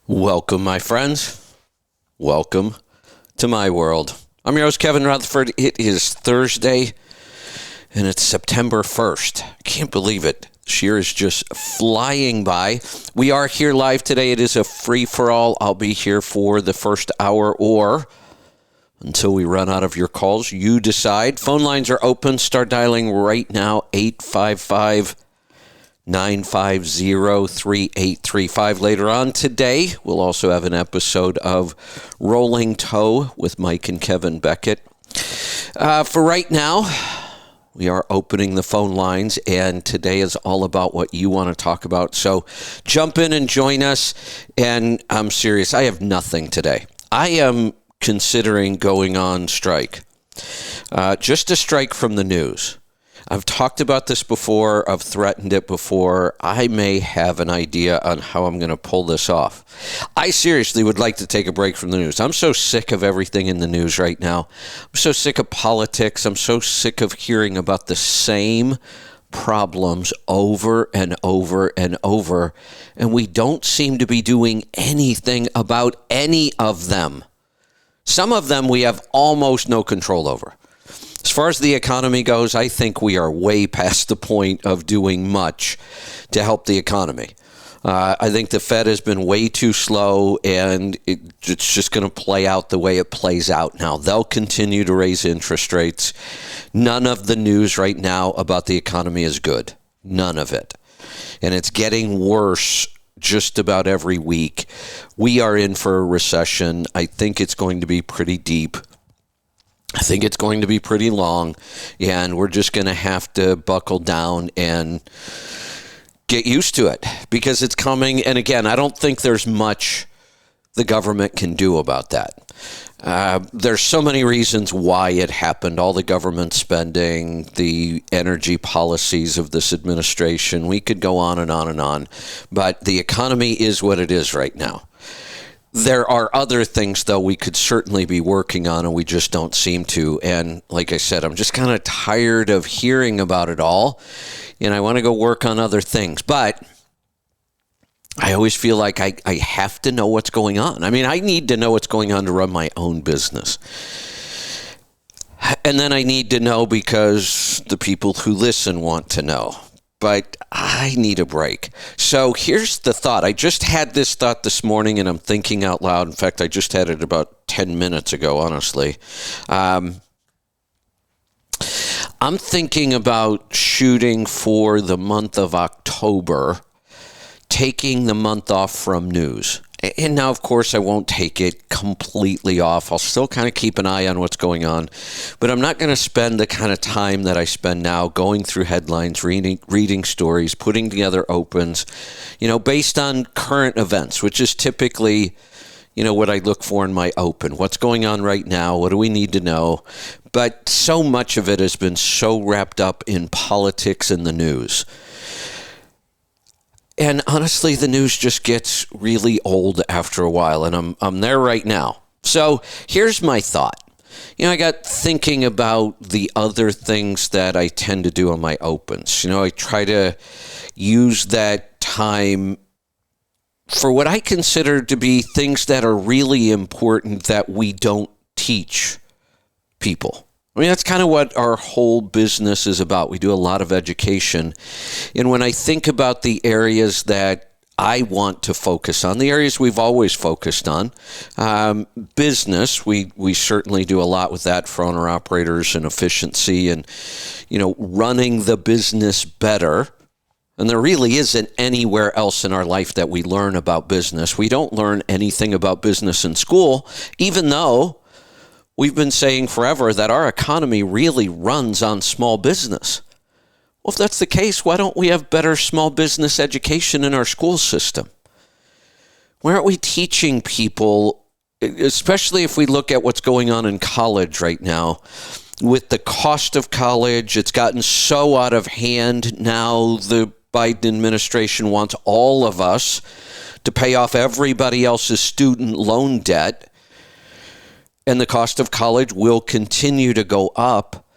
Welcome, my friends. Welcome to my world. I'm your host, Kevin Rutherford. It is Thursday, and it's September 1st. I can't believe it. This year is just flying by. We are here live today. It is a free-for-all. I'll be here for the first hour or until we run out of your calls. You decide. Phone lines are open. Start dialing right now, 855-950-3835. Later on today, we'll also have an episode of Rolling Toe with Mike and Kevin Beckett. For right now, we are opening the phone lines, and today is all about what you want to talk about. So jump in and join us. And I'm serious, I have nothing today. I am considering going on strike. Just a strike from the news. I've talked about this before. I've threatened it before. I may have an idea on how I'm going to pull this off. I seriously would like to take a break from the news. I'm so sick of everything in the news right now. I'm so sick of politics. I'm so sick of hearing about the same problems over and over and over, and we don't seem to be doing anything about any of them. Some of them we have almost no control over. As far as the economy goes, I think we are way past the point of doing much to help the economy. I think the Fed has been way too slow, and it's just going to play out the way it plays out now. They'll continue to raise interest rates. None of the news right now about the economy is good. None of it. And it's getting worse just about every week. We are in for a recession. I think it's going to be pretty deep. I think it's going to be pretty long, and we're just going to have to buckle down and get used to it because it's coming. And again, I don't think there's much the government can do about that. There's so many reasons why it happened. All the government spending, the energy policies of this administration. We could go on and on and on. But the economy is what it is right now. There are other things, though, we could certainly be working on, and we just don't seem to. And like I said, I'm just kind of tired of hearing about it all, and I want to go work on other things. But I always feel like I have to know what's going on. I mean, I need to know what's going on to run my own business. And then I need to know because the people who listen want to know. But I need a break. So here's the thought. I just had this thought this morning, and I'm thinking out loud. In fact, I just had it about 10 minutes ago, honestly. I'm thinking about shooting for the month of October, taking the month off from news. And now, of course, I won't take it completely off. I'll still kind of keep an eye on what's going on. But I'm not going to spend the kind of time that I spend now going through headlines, reading stories, putting together opens, based on current events, which is typically, what I look for in my open. What's going on right now? What do we need to know? But so much of it has been so wrapped up in politics and the news. And honestly, the news just gets really old after a while, and I'm there right now. So here's my thought. I got thinking about the other things that I tend to do on my opens. I try to use that time for what I consider to be things that are really important that we don't teach people. I mean, that's kind of what our whole business is about. We do a lot of education. And when I think about the areas that I want to focus on, the areas we've always focused on, business, we certainly do a lot with that for owner-operators and efficiency and, running the business better. And there really isn't anywhere else in our life that we learn about business. We don't learn anything about business in school, even though we've been saying forever that our economy really runs on small business. Well, if that's the case, why don't we have better small business education in our school system? Why aren't we teaching people, especially if we look at what's going on in college right now, with the cost of college, it's gotten so out of hand now. The Biden administration wants all of us to pay off everybody else's student loan debt. And the cost of college will continue to go up.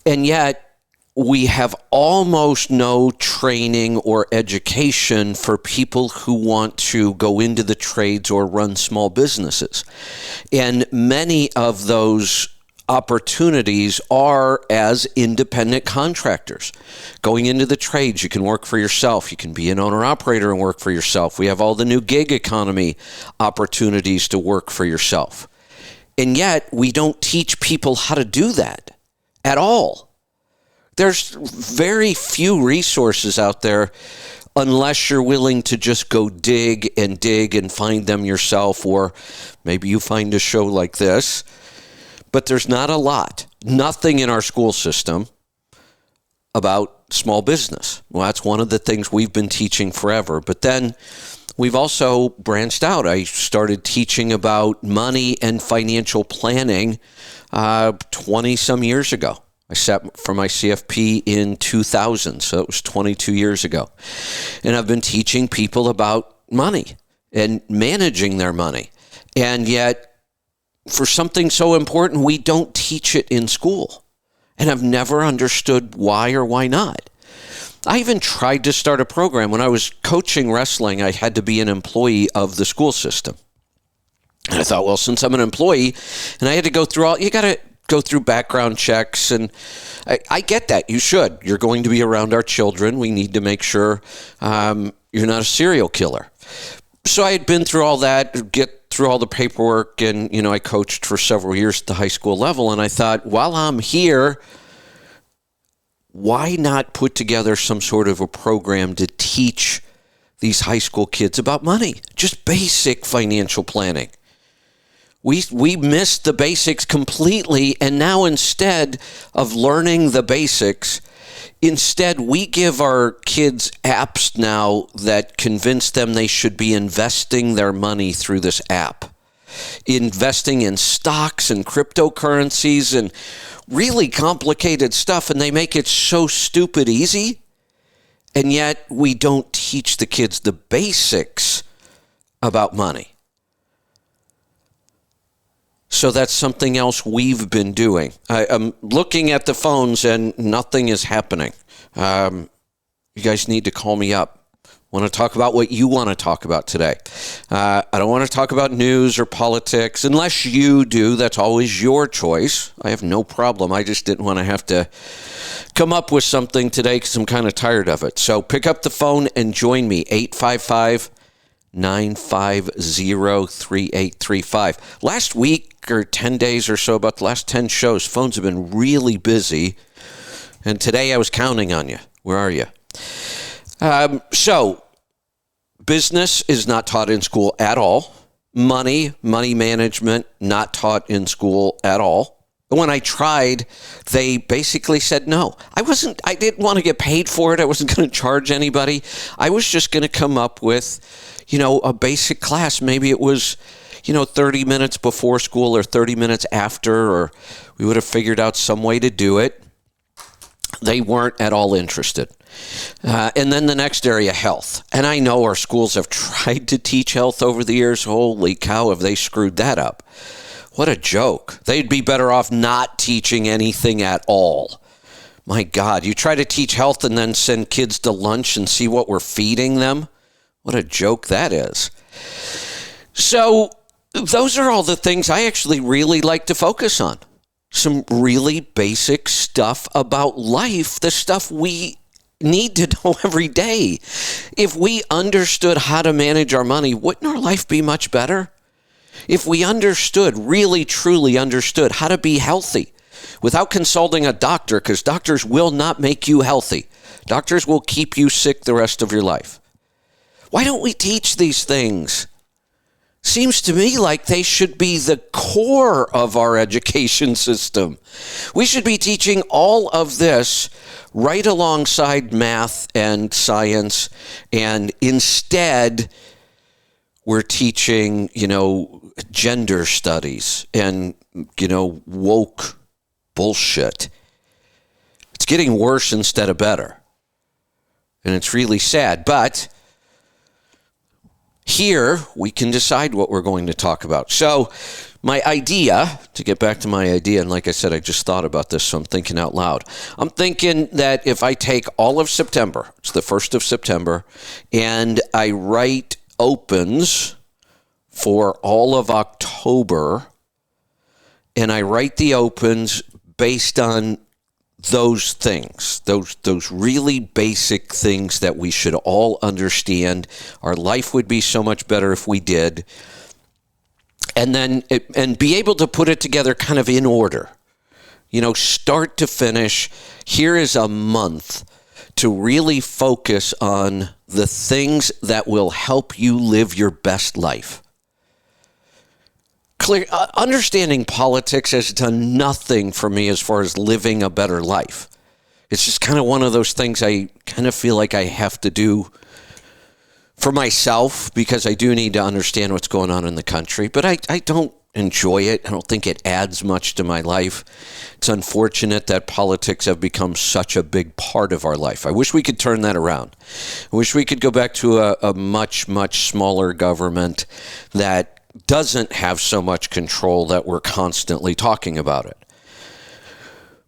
And yet, we have almost no training or education for people who want to go into the trades or run small businesses. And many of those opportunities are as independent contractors. Going into the trades, you can work for yourself. You can be an owner-operator and work for yourself. We have all the new gig economy opportunities to work for yourself. And yet, we don't teach people how to do that at all. There's very few resources out there unless you're willing to just go dig and find them yourself, or maybe you find a show like this. But there's not a lot, nothing in our school system about small business. Well, that's one of the things we've been teaching forever. But then we've also branched out. I started teaching about money and financial planning 20 some years ago. I sat for my CFP in 2000, so it was 22 years ago. And I've been teaching people about money and managing their money. And yet, for something so important, we don't teach it in school. And I've never understood why or why not. I even tried to start a program. When I was coaching wrestling, I had to be an employee of the school system. And I thought, well, since I'm an employee and I had to go through you got to go through background checks. And I get that. You should. You're going to be around our children. We need to make sure you're not a serial killer. So I had been through all that, get through all the paperwork, and, I coached for several years at the high school level. And I thought, while I'm here, why not put together some sort of a program to teach these high school kids about money? Just basic financial planning. We missed the basics completely, and now instead of learning the basics, instead we give our kids apps now that convince them they should be investing their money through this app. Investing in stocks and cryptocurrencies and really complicated stuff, and they make it so stupid easy, and yet we don't teach the kids the basics about money. So that's something else we've been doing. I'm looking at the phones and nothing is happening. You guys need to call me up. Want to talk about what you want to talk about today. I don't want to talk about news or politics unless you do. That's always your choice. I have no problem. I just didn't want to have to come up with something today because I'm kind of tired of it. So pick up the phone and join me, 855-950-3835. Last week or 10 days or so, about the last 10 shows, phones have been really busy. And today I was counting on you. Where are you? So business is not taught in school at all. Money management, not taught in school at all. When I tried, they basically said no. I didn't want to get paid for it. I wasn't going to charge anybody. I was just going to come up with, a basic class. Maybe it was, 30 minutes before school or 30 minutes after, or we would have figured out some way to do it. They weren't at all interested. And then the next area, health. And I know our schools have tried to teach health over the years. Holy cow, have they screwed that up. What a joke. They'd be better off not teaching anything at all. My God, you try to teach health and then send kids to lunch and see what we're feeding them? What a joke that is. So those are all the things I actually really like to focus on. Some really basic stuff about life, the stuff we need to know every day. If we understood how to manage our money, wouldn't our life be much better? If we really, truly understood how to be healthy without consulting a doctor, because doctors will not make you healthy. Doctors will keep you sick the rest of your life. Why don't we teach these things? Seems to me like they should be the core of our education system. We should be teaching all of this right alongside math and science, and instead we're teaching, gender studies and, woke bullshit. It's getting worse instead of better. And it's really sad. But here we can decide what we're going to talk about. So my idea, to get back to my idea, and like I said, I just thought about this, so I'm thinking out loud. I'm thinking that if I take all of September, it's the 1st of September, and I write opens for all of October, and I write the opens based on those things, those really basic things that we should all understand. Our life would be so much better if we did. And then and be able to put it together kind of in order, start to finish. Here is a month to really focus on the things that will help you live your best life. Understanding politics has done nothing for me as far as living a better life. It's just kind of one of those things I kind of feel like I have to do for myself, because I do need to understand what's going on in the country. But I don't enjoy it. I don't think it adds much to my life. It's unfortunate that politics have become such a big part of our life. I wish we could turn that around. I wish we could go back to a much, much smaller government that doesn't have so much control that we're constantly talking about it.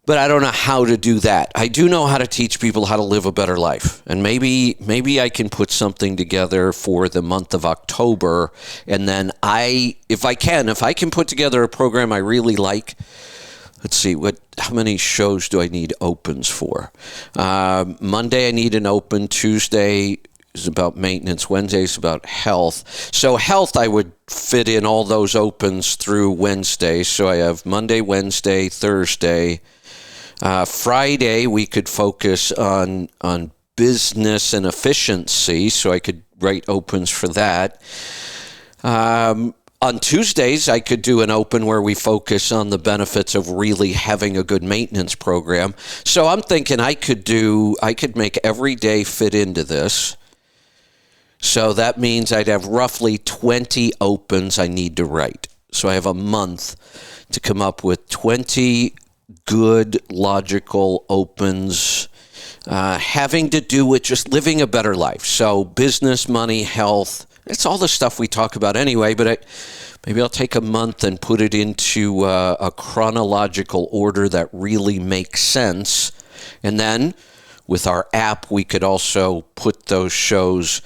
But I don't know how to do that. I do know how to teach people how to live a better life. And maybe I can put something together for the month of October. And then if I can put together a program I really like. Let's see, how many shows do I need opens for? Monday I need an open. Tuesday is about maintenance. Wednesday is about health. So health, I would fit in all those opens through Wednesday. So I have Monday, Wednesday, Thursday. Friday, we could focus on business and efficiency. So I could write opens for that. On Tuesdays, I could do an open where we focus on the benefits of really having a good maintenance program. So I'm thinking I could make every day fit into this. So that means I'd have roughly 20 opens I need to write. So I have a month to come up with 20 good, logical opens having to do with just living a better life. So business, money, health, it's all the stuff we talk about anyway, but maybe I'll take a month and put it into a chronological order that really makes sense. And then with our app, we could also put those shows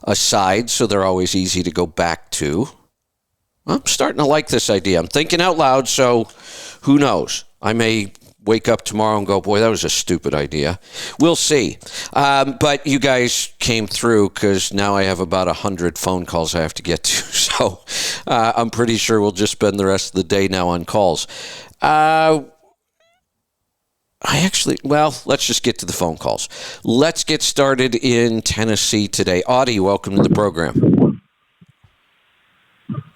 aside so they're always easy to go back to. I'm starting to like this idea. I'm thinking out loud, so who knows? I may wake up tomorrow and go, boy, that was a stupid idea. We'll see. But you guys came through because now I have about 100 phone calls I have to get to. So I'm pretty sure we'll just spend the rest of the day now on calls. Let's just get to the phone calls. Let's get started in Tennessee today. Audie, welcome to the program.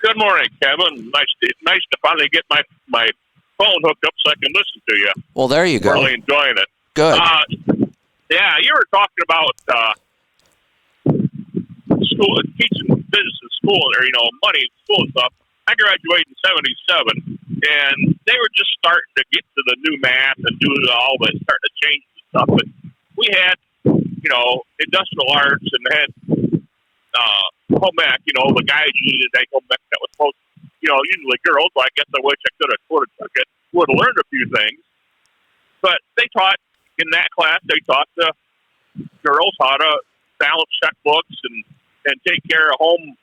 Good morning, Kevin. Nice to finally get my phone hooked up so I can listen to you. Well, there you go. Really enjoying it. Good. Yeah, you were talking about school, teaching business in school, or money in school and stuff. I graduated in '77, and they were just starting to get to the new math and do all that, starting to change the stuff. But we had, industrial arts and had home ec. The guys usually take home ec that was supposed, usually girls. So I guess I wish I would have learned a few things. But they taught in that class. They taught the girls how to balance checkbooks and take care of home.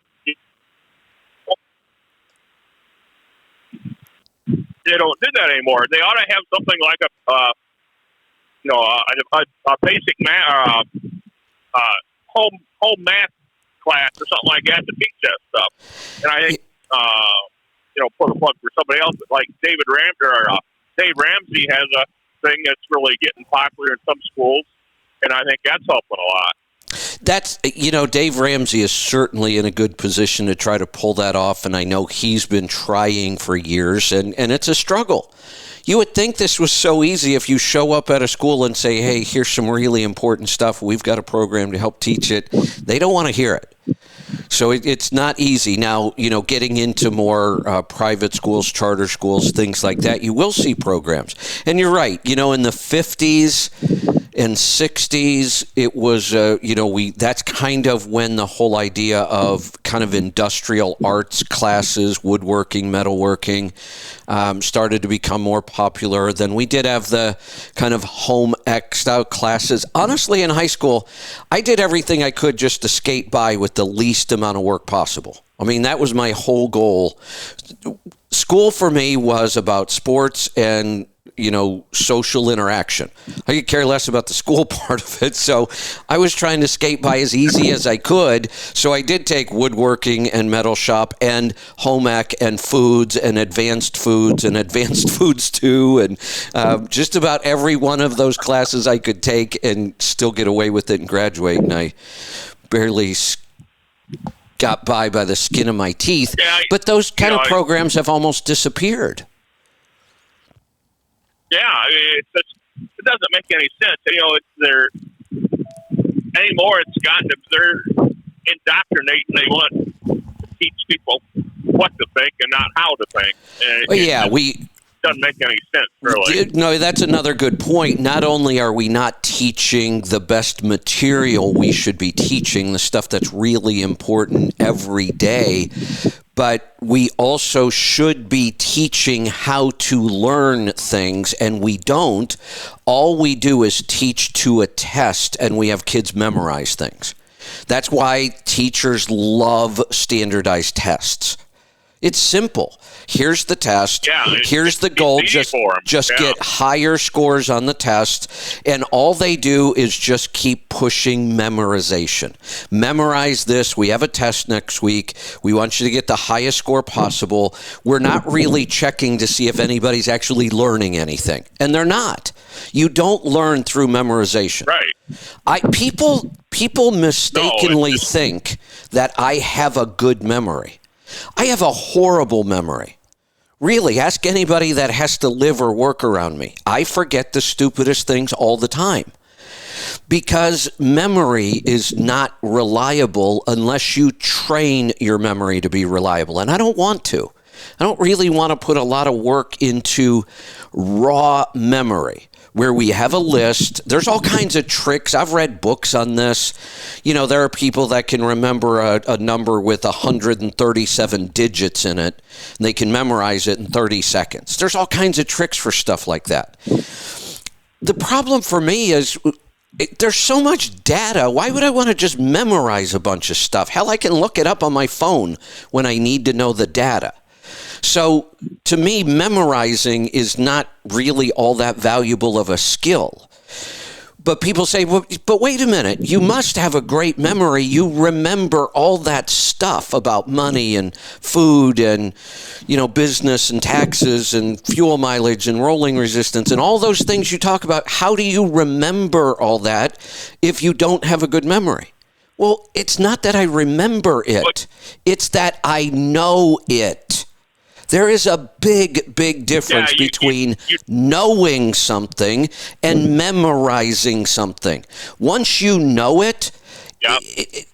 They don't do that anymore. They ought to have something like a basic math, home math class or something like that to teach that stuff. And I think, put a plug for somebody else, but like Dave Ramsey has a thing that's really getting popular in some schools, and I think that's helping a lot. That's, Dave Ramsey is certainly in a good position to try to pull that off, and I know he's been trying for years, and it's a struggle. You would think this was so easy if you show up at a school and say, hey, here's some really important stuff. We've got a program to help teach it. They don't want to hear it. So it's not easy. Now, getting into more private schools, charter schools, things like that, you will see programs. And you're right. In the 50s In 60s, it was, that's kind of when the whole idea of kind of industrial arts classes, woodworking, metalworking, started to become more popular. Then we did have the kind of home ec style classes. Honestly, in high school, I did everything I could just to skate by with the least amount of work possible. I mean, that was my whole goal. School for me was about sports and social interaction. I could care less about the school part of it. So I was trying to skate by as easy as I could. So I did take woodworking and metal shop and home ec and foods and advanced foods too. And just about every one of those classes I could take and still get away with it and graduate. And I barely got by the skin of my teeth. Yeah, but those kind of programs have almost disappeared. Yeah, I mean, it doesn't make any sense. Anymore. It's gotten to they're indoctrinating. They want to teach people what to think and not how to think. And doesn't make any sense, really. No, that's another good point. Not only are we not teaching the best material we should be teaching, the stuff that's really important every day, but we also should be teaching how to learn things, and we don't. All we do is teach to a test, and we have kids memorize things. That's why teachers love standardized tests. It's simple. Here's the test. Yeah, here's the goal. Just get higher scores on the test. And all they do is just keep pushing memorization. Memorize this. We have a test next week. We want you to get the highest score possible. We're not really checking to see if anybody's actually learning anything. And they're not. You don't learn through memorization. Right. People mistakenly think that I have a good memory. I have a horrible memory. Really, ask anybody that has to live or work around me. I forget the stupidest things all the time because memory is not reliable unless you train your memory to be reliable. And I don't want to. I don't really want to put a lot of work into raw memory, where we have a list. There's all kinds of tricks. I've read books on this. There are people that can remember a number with 137 digits in it, and they can memorize it in 30 seconds. There's all kinds of tricks for stuff like that. The problem for me is there's so much data. Why would I want to just memorize a bunch of stuff? Hell, I can look it up on my phone when I need to know the data. So to me, memorizing is not really all that valuable of a skill. But people say, well, but wait a minute, you must have a great memory. You remember all that stuff about money and food and, business and taxes and fuel mileage and rolling resistance and all those things you talk about. How do you remember all that if you don't have a good memory? Well, it's not that I remember it. It's that I know it. There is a big, big difference between knowing something and memorizing something. Once you know it,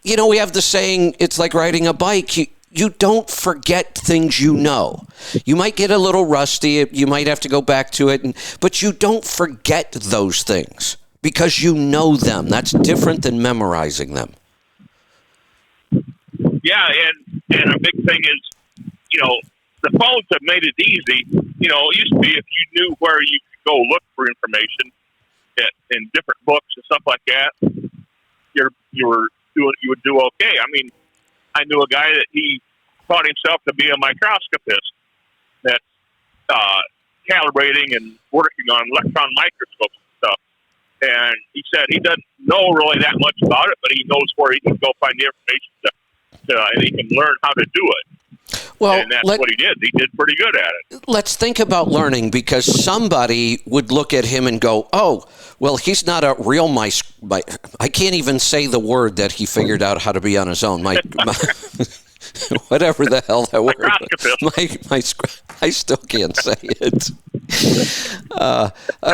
we have the saying, it's like riding a bike. You don't forget things you know. You might get a little rusty. You might have to go back to it. But you don't forget those things because you know them. That's different than memorizing them. Yeah, and a big thing is, the phones have made it easy. It used to be if you knew where you could go look for information in different books and stuff like that, you would do okay. I mean, I knew a guy that he taught himself to be a microscopist that's calibrating and working on electron microscopes and stuff. And he said he doesn't know really that much about it, but he knows where he can go find the information and he can learn how to do it. Well, and that's what he did. He did pretty good at it. Let's think about learning, because somebody would look at him and go, oh, well, he's not a real I can't even say the word that he figured out how to be on his own. Whatever the hell that word was. I still can't say it.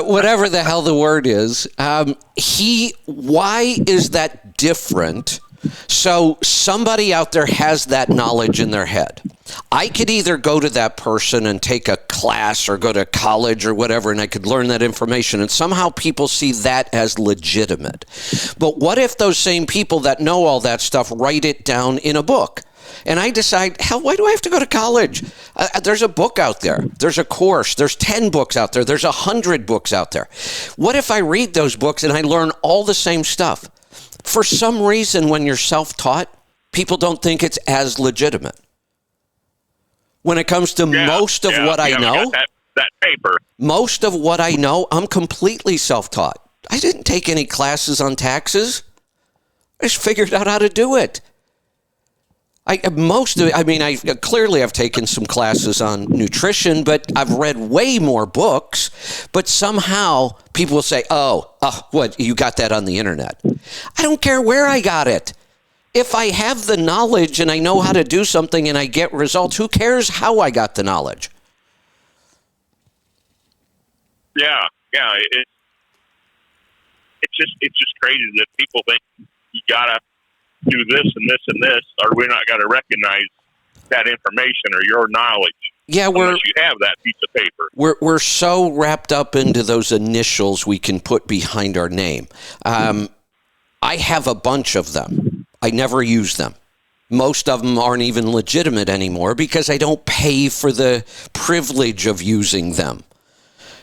Whatever the hell the word is. Why is that different? So somebody out there has that knowledge in their head. I could either go to that person and take a class or go to college or whatever, and I could learn that information, and somehow people see that as legitimate. But what if those same people that know all that stuff write it down in a book? And I decide, hell, why do I have to go to college? There's a book out there. There's a course. There's 10 books out there. There's 100 books out there. What if I read those books and I learn all the same stuff? For some reason, when you're self-taught, people don't think it's as legitimate. When it comes to most of what I know, that paper. Most of what I know, I'm completely self-taught. I didn't take any classes on taxes. I just figured out how to do it. I clearly I've taken some classes on nutrition, but I've read way more books. But somehow people will say, what, you got that on the internet? I don't care where I got it. If I have the knowledge and I know how to do something and I get results, who cares how I got the knowledge? Yeah. It's just crazy that people think you gotta do this and this and this, or we're not gonna recognize that information or your knowledge. Yeah, unless you have that piece of paper. We're so wrapped up into those initials we can put behind our name. I have a bunch of them. I never use them. Most of them aren't even legitimate anymore because I don't pay for the privilege of using them.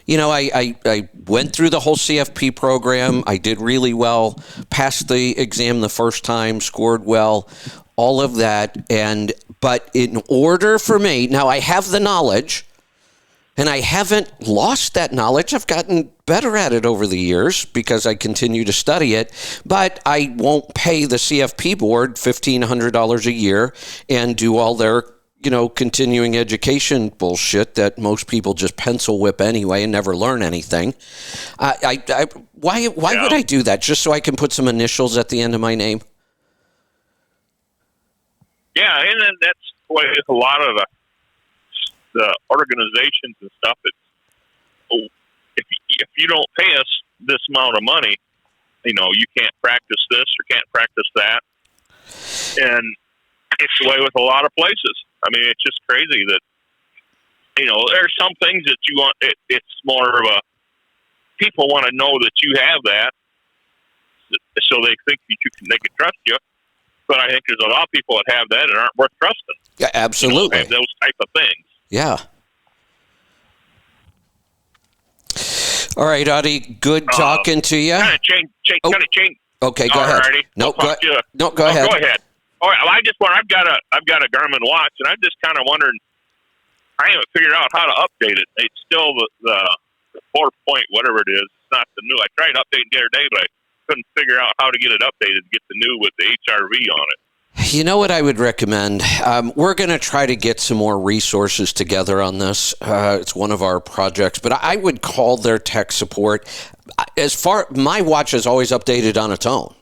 You know, I went through the whole CFP program. I did really well, passed the exam the first time, scored well, all of that. But in order for me, now I have the knowledge, and I haven't lost that knowledge. I've gotten better at it over the years because I continue to study it, but I won't pay the CFP board $1,500 a year and do all their continuing education bullshit that most people just pencil whip anyway and never learn anything. Why would I do that? Just so I can put some initials at the end of my name? Yeah, and then that's why a lot of the organizations and stuff. If you don't pay us this amount of money, you can't practice this or can't practice that, and it's the way with a lot of places. I mean, it's just crazy that, there's some things that you want, it's more of a, people want to know that you have that, so they think that they can trust you. But I think there's a lot of people that have that and aren't worth trusting. Yeah, absolutely. Have those type of things. Yeah. All right, Audie, good talking to you. Kind of change. Okay, go ahead. Go ahead. Go ahead. All right. Well, I've got a Garmin watch, and I'm just kind of wondering. I haven't figured out how to update it. It's still the 4 point whatever it is. It's not the new. I tried updating the other day, but I couldn't figure out how to get it updated to get the new with the HRV on it. You know what I would recommend? We're going to try to get some more resources together on this. It's one of our projects, but I would call their tech support. My watch is always updated on its own.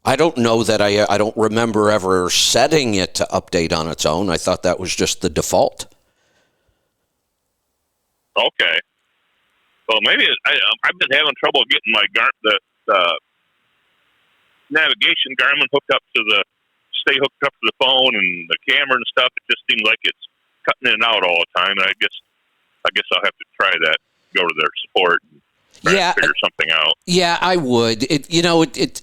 I don't know that I don't remember ever setting it to update on its own. I thought that was just the default. Okay. Well, maybe I've been having trouble getting my the navigation Garmin stay hooked up to the phone and the camera and stuff. It just seems like it's cutting in and out all the time. And I guess I'll have to try that. Go to their support and try to figure something out. Yeah, I would. It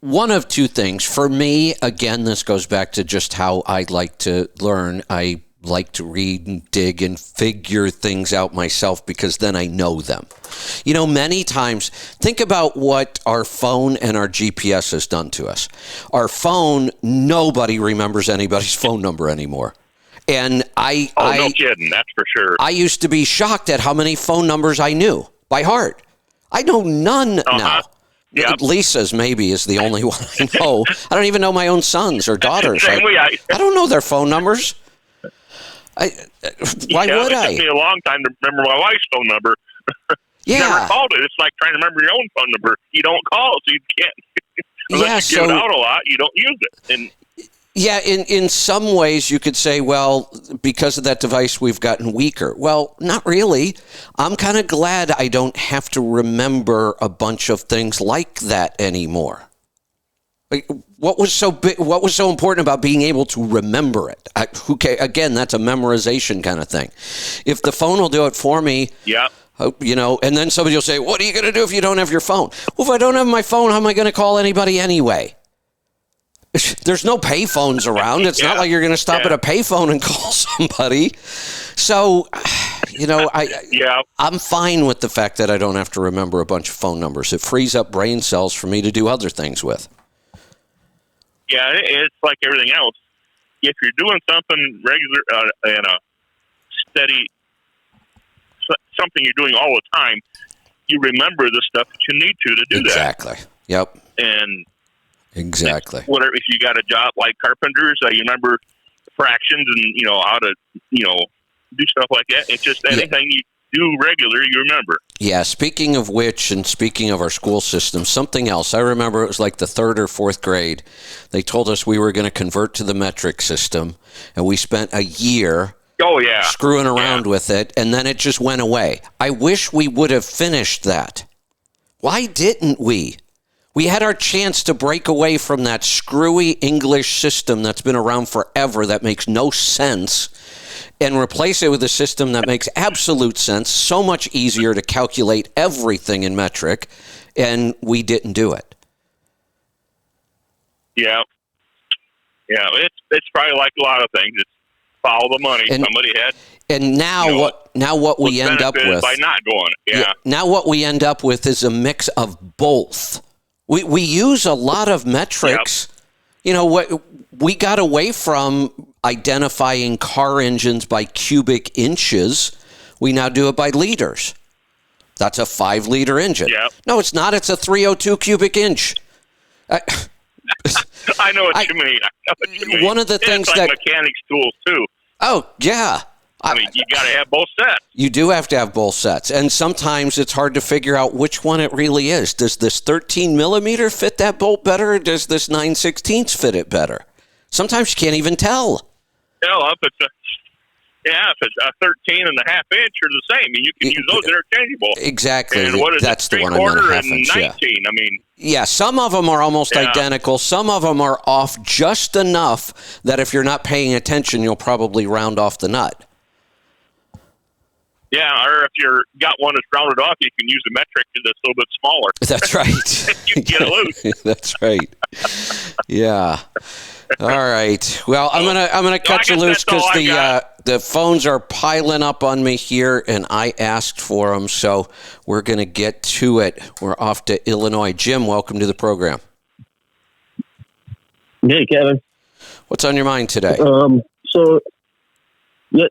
one of two things. For me, again, this goes back to just how I like to learn. I like to read and dig and figure things out myself because then I know them. Many times, think about what our phone and our GPS has done to us. Our phone, nobody remembers anybody's phone number anymore. And no kidding, that's for sure. I used to be shocked at how many phone numbers I knew by heart. I know none now. Yep. Lisa's maybe is the only one I know. I don't even know my own sons or daughters. I don't know their phone numbers. Why would I? It took me a long time to remember my wife's phone number. You never called it. It's like trying to remember your own phone number. You don't call it, so you can't. Unless you give it out a lot, you don't use it. In some ways you could say, well, because of that device, we've gotten weaker. Well, not really. I'm kind of glad I don't have to remember a bunch of things like that anymore. Like, what was so big? What was so important about being able to remember it? Again, that's a memorization kind of thing. If the phone will do it for me, Yeah. And then somebody will say, "What are you going to do if you don't have your phone?" Well, if I don't have my phone, how am I going to call anybody anyway? There's no pay phones around. It's not like you're going to stop at a pay phone and call somebody. So, I'm fine with the fact that I don't have to remember a bunch of phone numbers. It frees up brain cells for me to do other things with. Yeah, it's like everything else. If you're doing something regular and a steady, something you're doing all the time, you remember the stuff that you need to do exactly. that. Yep. And exactly. Whatever, if you got a job like carpenters, you remember fractions and how to do stuff like that. It's just anything you do regular, you remember. Yeah. Speaking of which, and speaking of our school system, something else. I remember it was like the 3rd or 4th grade. They told us we were going to convert to the metric system, and we spent a year screwing around with it, and then it just went away. I wish we would have finished that. Why didn't we? We had our chance to break away from that screwy English system that's been around forever that makes no sense and replace it with a system that makes absolute sense, so much easier to calculate everything in metric, and we didn't do it. Yeah. Yeah, it's probably like a lot of things. It's follow the money somebody had. And now what we end up with by not going. Yeah. Now what we end up with is a mix of both. We use a lot of metrics. Yep. We got away from identifying car engines by cubic inches. We now do it by liters. That's a 5-liter engine. Yep. No, it's not. It's a 302 cubic inch. I know what you mean. One of the things it's like mechanics tools too. Oh yeah. I mean, you got to have both sets. You do have to have both sets. And sometimes it's hard to figure out which one it really is. Does this 13 millimeter fit that bolt better, or does this 9/16 fit it better? Sometimes you can't even tell. If it's a 13 and a half inch are the same. You can use those interchangeable. Exactly. And what is That's it, the one I meant, a half and inch. 19. Yeah, some of them are almost identical. Some of them are off just enough that if you're not paying attention, you'll probably round off the nut. Yeah, or if you're got one that's rounded off, you can use the metric that's a little bit smaller. That's right. You can get it loose. That's right. Yeah. All right. Well, I'm gonna cut you loose because the phones are piling up on me here, and I asked for them, so we're gonna get to it. We're off to Illinois. Jim, welcome to the program. Hey, Kevin. What's on your mind today?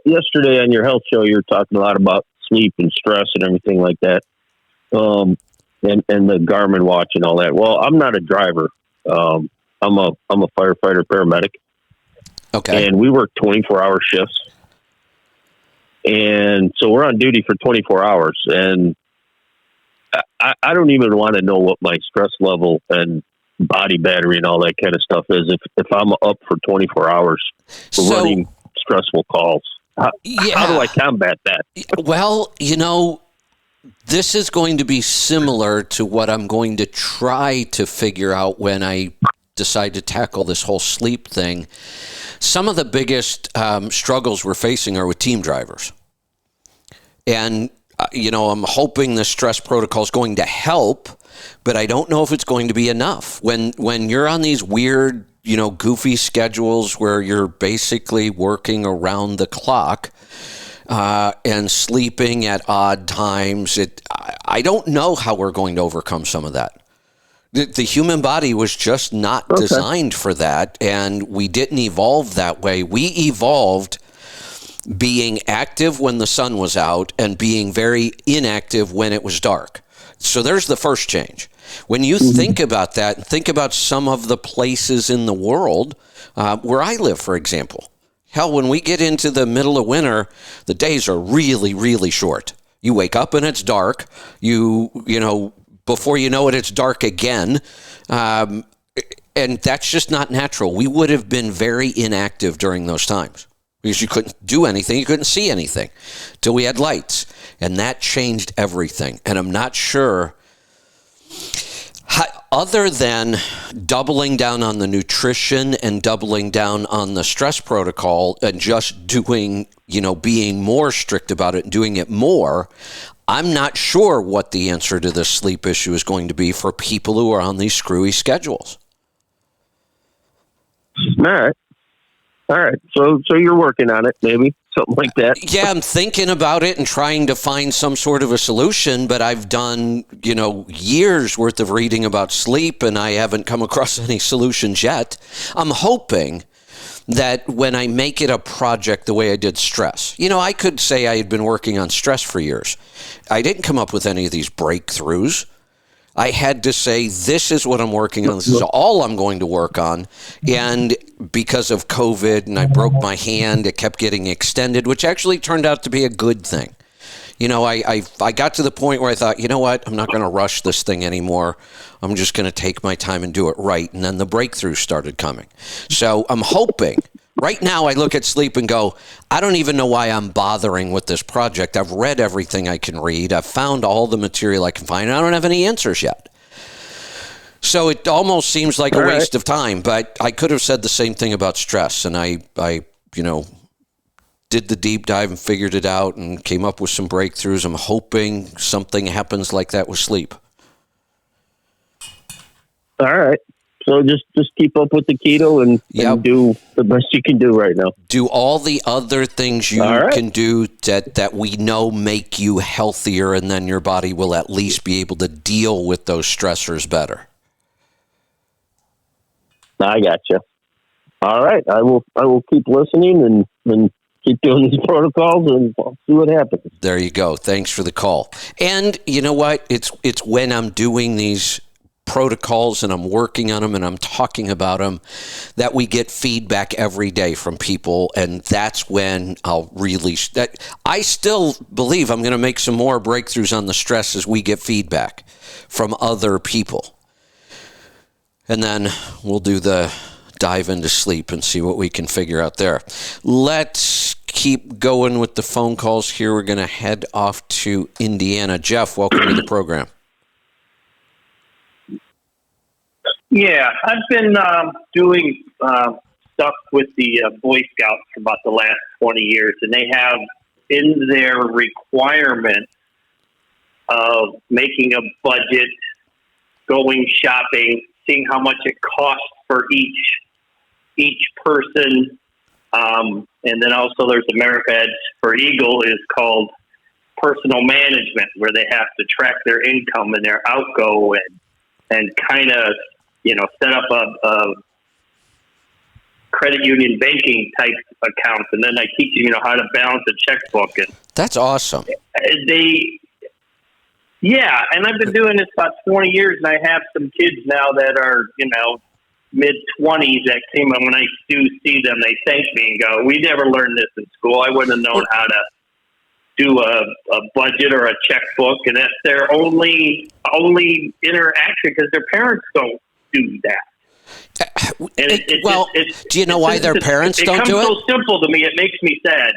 Yesterday on your health show, you were talking a lot about sleep and stress and everything like that, and the Garmin watch and all that. Well, I'm not a driver. I'm a firefighter paramedic. Okay. And we work 24-hour shifts, and so we're on duty for 24 hours. And I don't even want to know what my stress level and body battery and all that kind of stuff is if I'm up for 24 hours running stressful calls. How do I combat that? Well, this is going to be similar to what I'm going to try to figure out when I decide to tackle this whole sleep thing. Some of the biggest struggles we're facing are with team drivers. And, I'm hoping the stress protocol is going to help, but I don't know if it's going to be enough. When you're on these weird goofy schedules where you're basically working around the clock and sleeping at odd times, I don't know how we're going to overcome some of that. The human body was just not designed for that, and we didn't evolve that way. We evolved being active when the sun was out and being very inactive when it was dark. So there's the first change. When you think about that, and think about some of the places in the world where I live, for example. Hell, when we get into the middle of winter, the days are really, really short. You wake up and it's dark. Before you know it, it's dark again. And that's just not natural. We would have been very inactive during those times because you couldn't do anything. You couldn't see anything till we had lights. And that changed everything. And I'm not sure. other than doubling down on the nutrition and doubling down on the stress protocol and just doing, being more strict about it and doing it more, I'm not sure what the answer to this sleep issue is going to be for people who are on these screwy schedules. All right. So you're working on it, maybe something like that. Yeah, I'm thinking about it and trying to find some sort of a solution, but I've done, years worth of reading about sleep and I haven't come across any solutions yet. I'm hoping that when I make it a project the way I did stress, I could say I had been working on stress for years. I didn't come up with any of these breakthroughs. I had to say, this is what I'm working on. This is all I'm going to work on. And because of COVID and I broke my hand, it kept getting extended, which actually turned out to be a good thing. I got to the point where I thought, you know what, I'm not going to rush this thing anymore. I'm just going to take my time and do it right. And then the breakthrough started coming. So I'm hoping. Right now, I look at sleep and go, I don't even know why I'm bothering with this project. I've read everything I can read. I've found all the material I can find, and I don't have any answers yet. So it almost seems like a waste of time, but I could have said the same thing about stress, and I did the deep dive and figured it out and came up with some breakthroughs. I'm hoping something happens like that with sleep. All right. So just keep up with the keto and do the best you can do right now. Do all the other things you can do that we know make you healthier, and then your body will at least be able to deal with those stressors better. I got you. All right. I will keep listening and keep doing these protocols, and I'll see what happens. There you go. Thanks for the call. And you know what? It's when I'm doing these protocols and I'm working on them and I'm talking about them that we get feedback every day from people, and that's when I'll really I still believe I'm going to make some more breakthroughs on the stress as we get feedback from other people, and then we'll do the dive into sleep and see what we can figure out there. Let's keep going with the phone calls here. We're going to head off to Indiana. Jeff, welcome to the program. Yeah, I've been doing stuff with the Boy Scouts for about the last 20 years, and they have in their requirement of making a budget, going shopping, seeing how much it costs for each person, and then also there's America Edge for Eagle is called personal management, where they have to track their income and their outgo and kind of set up a credit union banking type account, and then I teach them, how to balance a checkbook. And that's awesome. And I've been doing this about 20 years, and I have some kids now that are, mid-20s that came, and when I do see them, they thank me and go, we never learned this in school. I wouldn't have known how to do a budget or a checkbook, and that's their only interaction because their parents don't do that. Do you know why their parents don't do it? It comes so simple to me, it makes me sad.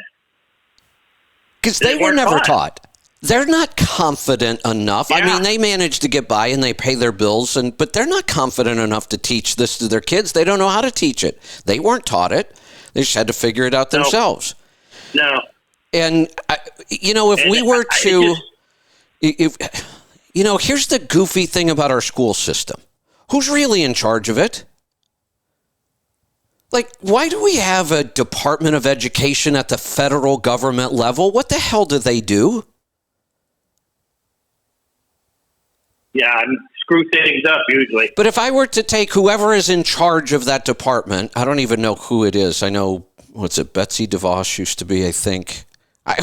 Because they were never taught. They're not confident enough. Yeah. I mean, they manage to get by and they pay their bills, but they're not confident enough to teach this to their kids. They don't know how to teach it. They weren't taught it. They just had to figure it out themselves. No. And, if we were to... here's the goofy thing about our school system. Who's really in charge of it? Like, why do we have a Department of Education at the federal government level? What the hell do they do? Yeah, screw things up usually. But if I were to take whoever is in charge of that department, I don't even know who it is. I know, Betsy DeVos used to be, I think.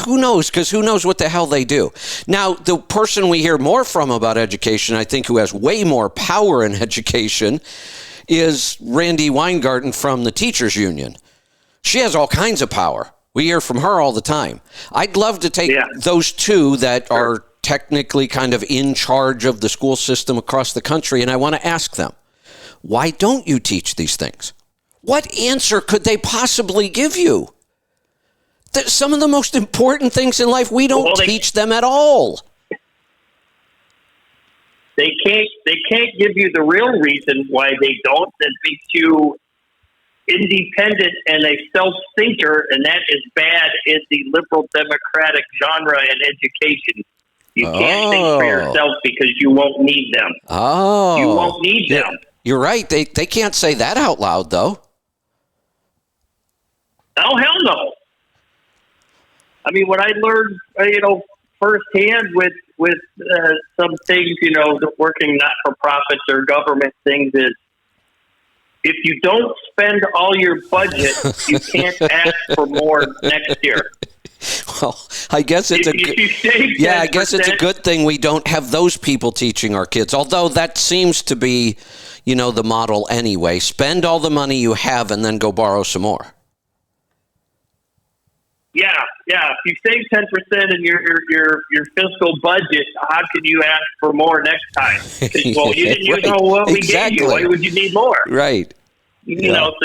Who knows? Because who knows what the hell they do? Now, the person we hear more from about education, I think, who has way more power in education, is Randi Weingarten from the Teachers Union. She has all kinds of power. We hear from her all the time. I'd love to take those two that are technically kind of in charge of the school system across the country, and I want to ask them, why don't you teach these things? What answer could they possibly give you? Some of the most important things in life, we don't teach them at all. They can't give you the real reason why they don't. That makes you independent and a self-thinker, and that is bad in the liberal democratic genre in education. You can't think for yourself because you won't need them. Oh. You won't need them. You're right. They can't say that out loud, though. Oh, hell no. I mean, what I learned, firsthand with some things, working not-for-profits or government things is, if you don't spend all your budget, you can't ask for more next year. Well, I guess it's I guess it's a good thing we don't have those people teaching our kids. Although that seems to be, the model anyway. Spend all the money you have and then go borrow some more. Yeah. If you save 10% in your fiscal budget, how can you ask for more next time? Well, you didn't even know what we gave you. Why would you need more? Right. So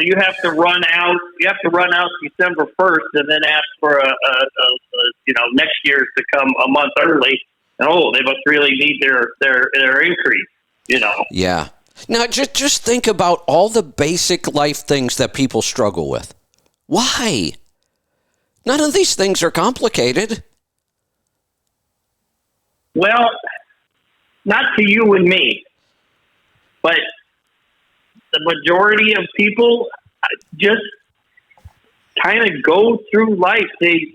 you have to run out. You have to run out December 1st, and then ask for a next year's to come a month early. And they must really need their increase. Yeah. Now just think about all the basic life things that people struggle with. Why? None of these things are complicated. Well, not to you and me, but the majority of people just kind of go through life. They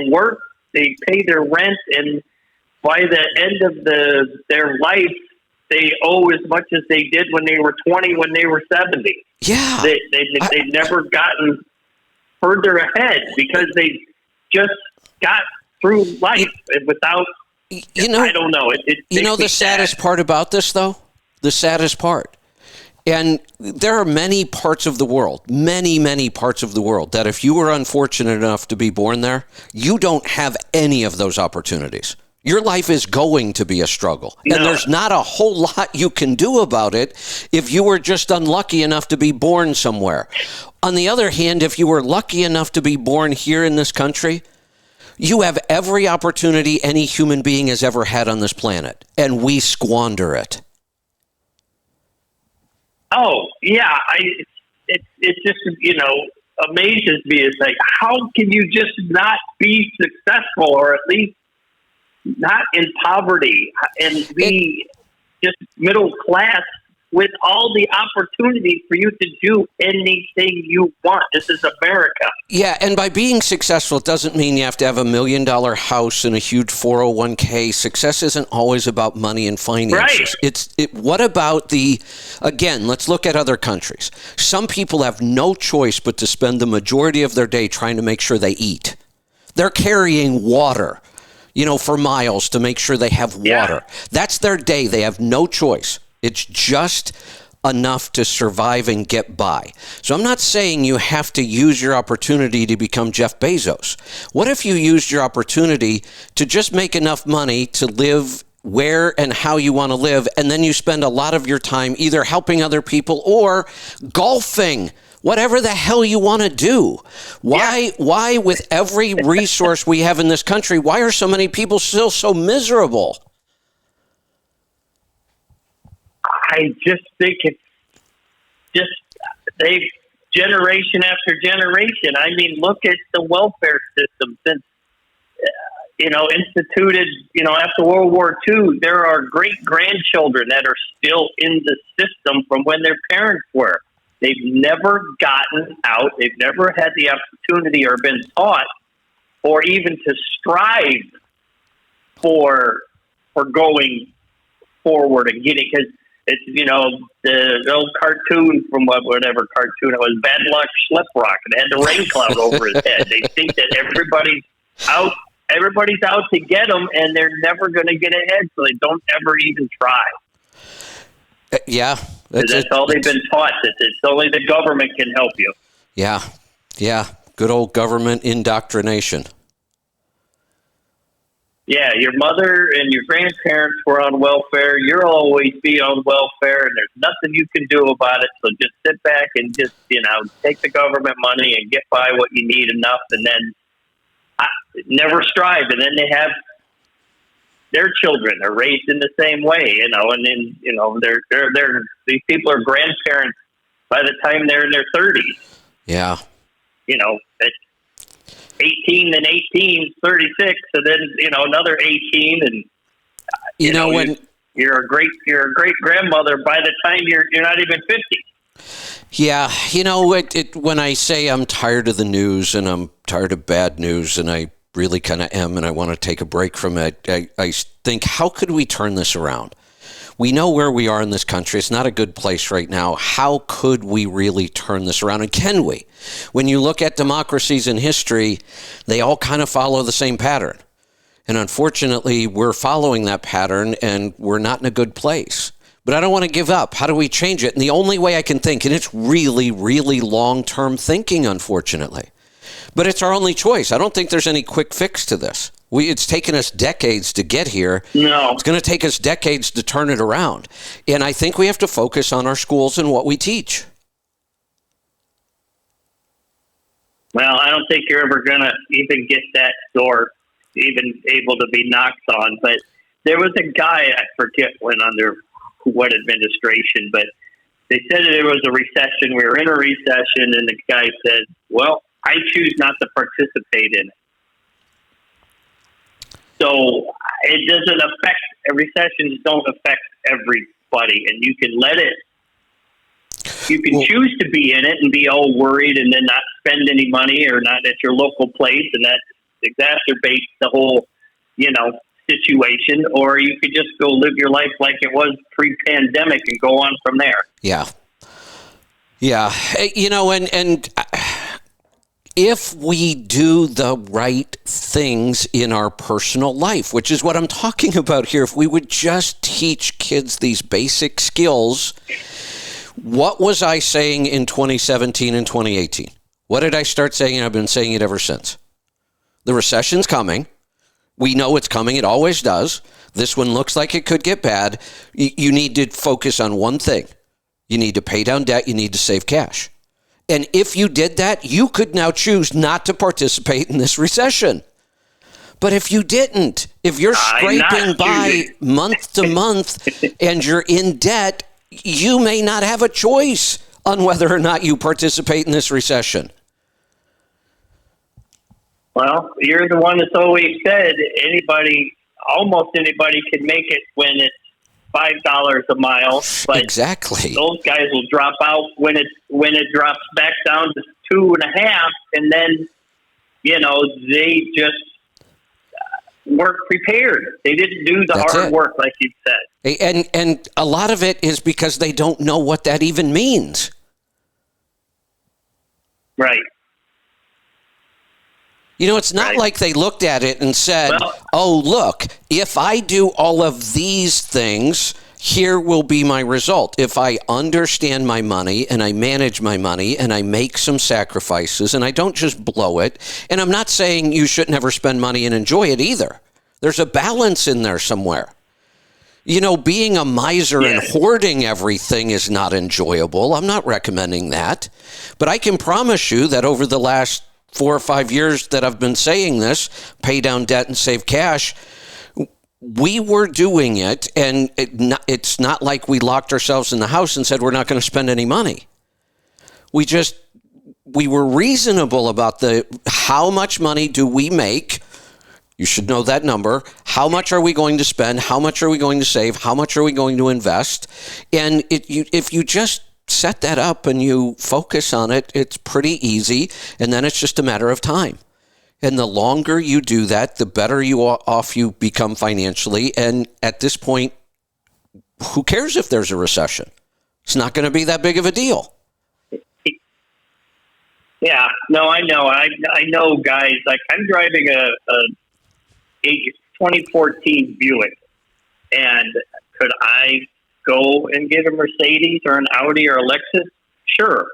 work, they pay their rent, and by the end of their life, they owe as much as they did when they were 20, when they were 70. Yeah, they've never gotten further ahead because they just got through life without. I don't know. The saddest part about this, though, the saddest part. And there are many parts of the world, many parts of the world, that if you were unfortunate enough to be born there, you don't have any of those opportunities. Your life is going to be a struggle. No. And there's not a whole lot you can do about it if you were just unlucky enough to be born somewhere. On the other hand, if you were lucky enough to be born here in this country, you have every opportunity any human being has ever had on this planet, and we squander it. Oh, yeah. It just, amazes me. It's like, how can you just not be successful, or at least not in poverty, and be just middle class with all the opportunities for you to do anything you want? This is America. Yeah, and by being successful, it doesn't mean you have to have $1 million house and a huge 401k. Success isn't always about money and finances. Right. What about again, let's look at other countries. Some people have no choice but to spend the majority of their day trying to make sure they eat. They're carrying water, for miles to make sure they have water. Yeah. That's their day. They have no choice. It's just enough to survive and get by. So I'm not saying you have to use your opportunity to become Jeff Bezos. What if you used your opportunity to just make enough money to live where and how you want to live, and then you spend a lot of your time either helping other people or golfing? Whatever the hell you want to do. Why with every resource we have in this country, why are so many people still so miserable? I just think it's generation after generation. I mean, look at the welfare system since, instituted, after World War II. There are great-grandchildren that are still in the system from when their parents were. They've never gotten out. They've never had the opportunity or been taught or even to strive for going forward and getting, because it's, the old cartoon from whatever cartoon it was, Bad Luck Schleprock, and it had the rain cloud over his head. They think that everybody's out to get them, and they're never going to get ahead, so they don't ever even try. Yeah. That's all they've been taught. It's only the government can help you. Yeah. Good old government indoctrination. Yeah, your mother and your grandparents were on welfare. You'll always be on welfare, and there's nothing you can do about it. So just sit back and just, take the government money and get by what you need enough, and then never strive. And then their children are raised in the same way, and then these people are grandparents by the time they're in their 30s. Yeah. At 18 and 18, 36, and then another 18, and when you're a great grandmother by the time you're not even 50. Yeah, when I say I'm tired of the news and I'm tired of bad news, and I really kind of am, and I want to take a break from it, I think, how could we turn this around? We know where we are in this country. It's not a good place right now. How could we really turn this around? And can we? When you look at democracies in history, they all kind of follow the same pattern. And unfortunately, we're following that pattern, and we're not in a good place. But I don't want to give up. How do we change it? And the only way I can think, and it's really, really long-term thinking, unfortunately, but it's our only choice. I don't think there's any quick fix to this. It's taken us decades to get here. No. It's going to take us decades to turn it around. And I think we have to focus on our schools and what we teach. Well, I don't think you're ever going to even get that door even able to be knocked on. But there was a guy, I forget under what administration, but they said that there was a recession. We were in a recession, and the guy said, well, I choose not to participate in it. So it doesn't affect, recessions don't affect everybody, and you can let it. You can choose to be in it and be all worried and then not spend any money or not at your local place, and that exacerbates the whole, situation. Or you could just go live your life like it was pre-pandemic and go on from there. Yeah. Yeah. And if we do the right things in our personal life, which is what I'm talking about here, if we would just teach kids these basic skills. What was I saying in 2017 and 2018? What did I start saying? I've been saying it ever since. The recession's coming. We know it's coming. It always does. This one looks like it could get bad. You need to focus on one thing. You need to pay down debt. You need to save cash. And if you did that, you could now choose not to participate in this recession. But if you didn't, if you're scraping by month to month and you're in debt, you may not have a choice on whether or not you participate in this recession. Well, you're the one that's always said almost anybody can make it when it's $5 a mile. But exactly. Those guys will drop out when it drops back down to 2.5, and then they just weren't prepared. They didn't do the hard work, like you said. And a lot of it is because they don't know what that even means. Right. It's not like they looked at it and said, oh, look, if I do all of these things, here will be my result. If I understand my money and I manage my money and I make some sacrifices and I don't just blow it. And I'm not saying you should never spend money and enjoy it either. There's a balance in there somewhere. Being a miser and hoarding everything is not enjoyable. I'm not recommending that. But I can promise you that over the last 4 or 5 years that I've been saying this, pay down debt and save cash, we were doing it, and it's not like we locked ourselves in the house and said we're not going to spend any money. We were reasonable about how much money do we make. You should know that number. How much are we going to spend? How much are we going to save? How much are we going to invest? And if you just set that up and you focus on it, it's pretty easy. And then it's just a matter of time. And the longer you do that, the better off you become financially. And at this point, who cares if there's a recession? It's not going to be that big of a deal. Yeah, no, I know. I know guys, like I'm driving a 2014 Buick, and could I go and get a Mercedes or an Audi or a Lexus? Sure.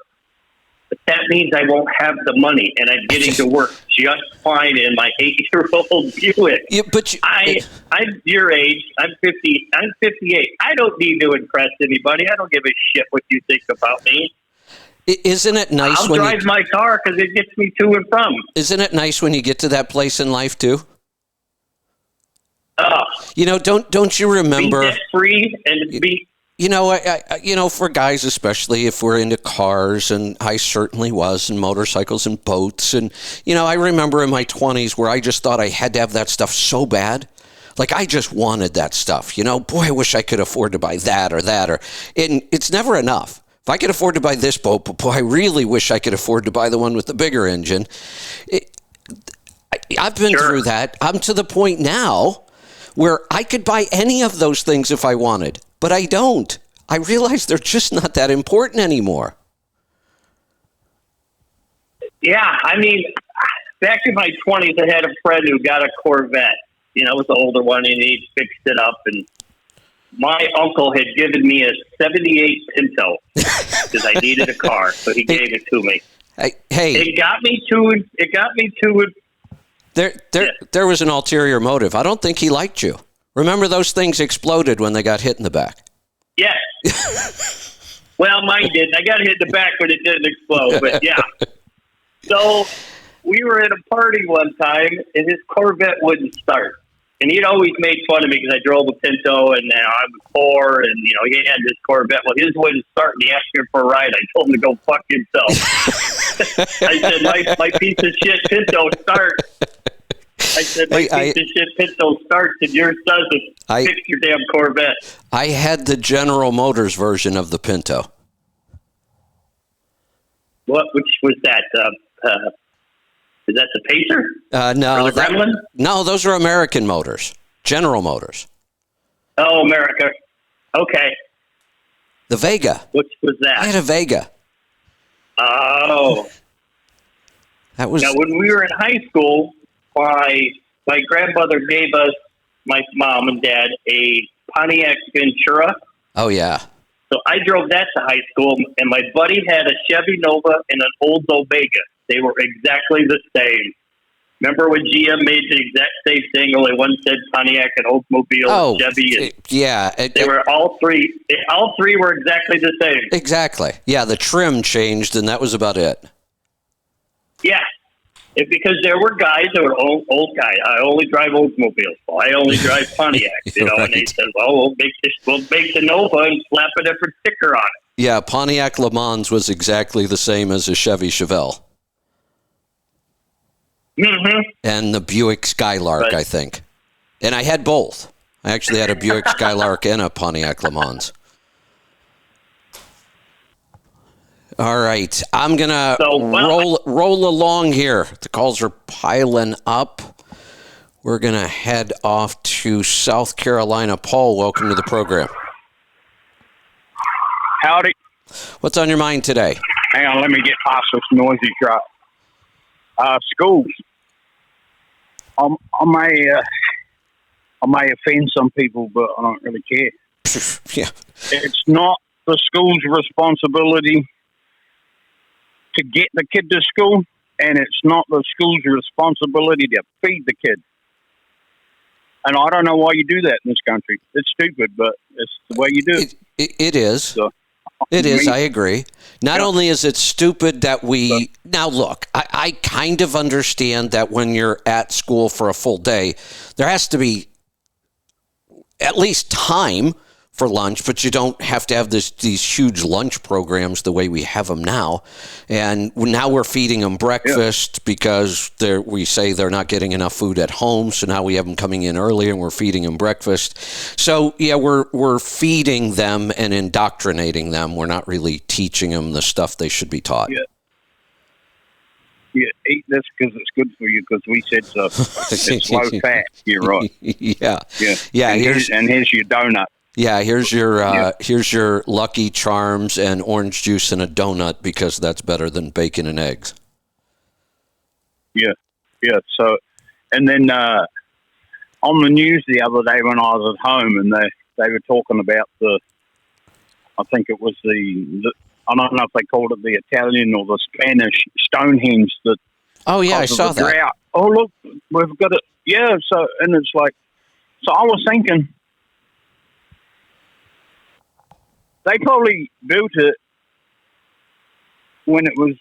But that means I won't have the money, and I'm getting to work just fine in my 8-year-old Buick. Yeah, I'm your age. I'm 50. I'm 58. I don't need to impress anybody. I don't give a shit what you think about me. Isn't it nice I'll drive my car because it gets me to and from. Isn't it nice when you get to that place in life too? Don't you remember? Be debt free and be. For guys especially, if we're into cars, and I certainly was, and motorcycles and boats, and I remember in my 20s where I just thought I had to have that stuff so bad. Like I just wanted that stuff. Boy, I wish I could afford to buy that, and it's never enough. If I could afford to buy this boat, but boy, I really wish I could afford to buy the one with the bigger engine. I've been through that. I'm to the point now where I could buy any of those things if I wanted, but I don't. I realize they're just not that important anymore. Yeah, I mean, back in my 20s, I had a friend who got a Corvette. It was the older one, and he fixed it up. And my uncle had given me a '78 Pinto because I needed a car, so he gave it to me. Hey, it got me to. There was an ulterior motive. I don't think he liked you. Remember, those things exploded when they got hit in the back. Yes. Well, mine didn't. I got hit in the back, but it didn't explode. But yeah. So we were at a party one time, and his Corvette wouldn't start. And he'd always made fun of me because I drove a Pinto, and I was poor, and he had this Corvette. Well, his wouldn't start, and he asked me for a ride. I told him to go fuck himself. I said, my piece of shit Pinto starts. I said, my piece of shit Pinto starts, and yours doesn't. Fix your damn Corvette. I had the General Motors version of the Pinto. Which was that? Is that the Pacer? No. Or the Gremlin? No, those are American Motors. General Motors. Oh, America. Okay. The Vega. Which was that? I had a Vega. Oh. That was... Now, when we were in high school, my grandmother gave us, my mom and dad, a Pontiac Ventura. Oh, yeah. So I drove that to high school, and my buddy had a Chevy Nova and an Oldsmobile Vega. They were exactly the same. Remember when GM made the exact same thing, only one said Pontiac and Oldsmobile, Chevy? And yeah. They were all three. All three were exactly the same. Exactly. Yeah, the trim changed, and that was about it. Yeah. Because there were guys that were old guys. I only drive Oldsmobiles. Well, I only drive Pontiac. Right. And they said, "Well, we'll make the Nova and slap a different sticker on it." Yeah, Pontiac Le Mans was exactly the same as a Chevy Chevelle. Mm-hmm. And the Buick Skylark, I think. And I had both. I actually had a Buick Skylark and a Pontiac Le Mans. All right, I'm going to roll along here. The calls are piling up. We're going to head off to South Carolina. Paul, welcome to the program. Howdy. What's on your mind today? Hang on, let me get past this noisy truck. Schools. I may offend some people, but I don't really care. Yeah. It's not the school's responsibility to get the kid to school, and it's not the school's responsibility to feed the kid. And I don't know why you do that in this country. It's stupid, but it's the way you do it. It is. So, it is. I agree. Not only is it stupid that we... Now, look, I kind of understand that when you're at school for a full day, there has to be at least time for lunch, but you don't have to have these huge lunch programs the way we have them now. And now we're feeding them breakfast because we say they're not getting enough food at home. So now we have them coming in early and we're feeding them breakfast. So yeah, we're feeding them and indoctrinating them. We're not really teaching them the stuff they should be taught. Yeah, eat this because it's good for you because we said so. It's low fat. You're right. Yeah. And here's your donut. Yeah, here's your Lucky Charms and orange juice and a donut because that's better than bacon and eggs. Yeah. So, and then on the news the other day when I was at home, and they were talking about I think it was I don't know if they called it the Italian or the Spanish Stonehenge that. Oh yeah, I saw that. Drought. Oh look, we've got it. Yeah. So and it's like, so I was thinking. They probably built it when it was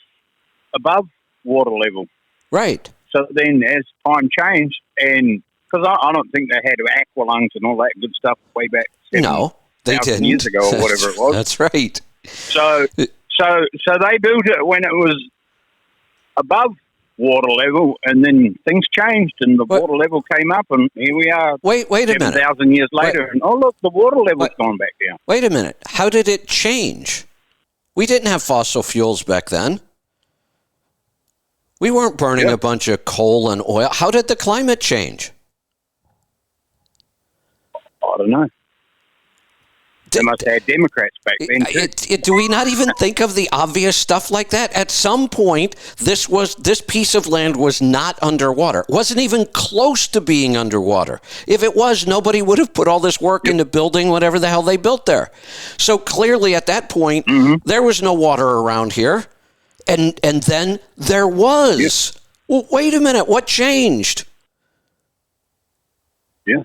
above water level. Right. So then as time changed and because I don't think they had aqualungs and all that good stuff way back. No, they didn't. Years ago or whatever it was. That's right. So they built it when it was above water level, and then things changed, and the water level came up, and here we are. Wait a minute. 7,000 years later, and oh look, the water level's gone back down. Wait a minute. How did it change? We didn't have fossil fuels back then. We weren't burning a bunch of coal and oil. How did the climate change? I don't know. They must have had Democrats back then, too. Do we not even think of the obvious stuff like that? At some point, this piece of land was not underwater. It wasn't even close to being underwater. If it was, nobody would have put all this work into building whatever the hell they built there. So clearly, at that point, there was no water around here. And then there was. Yep. Well, wait a minute. What changed? Yeah.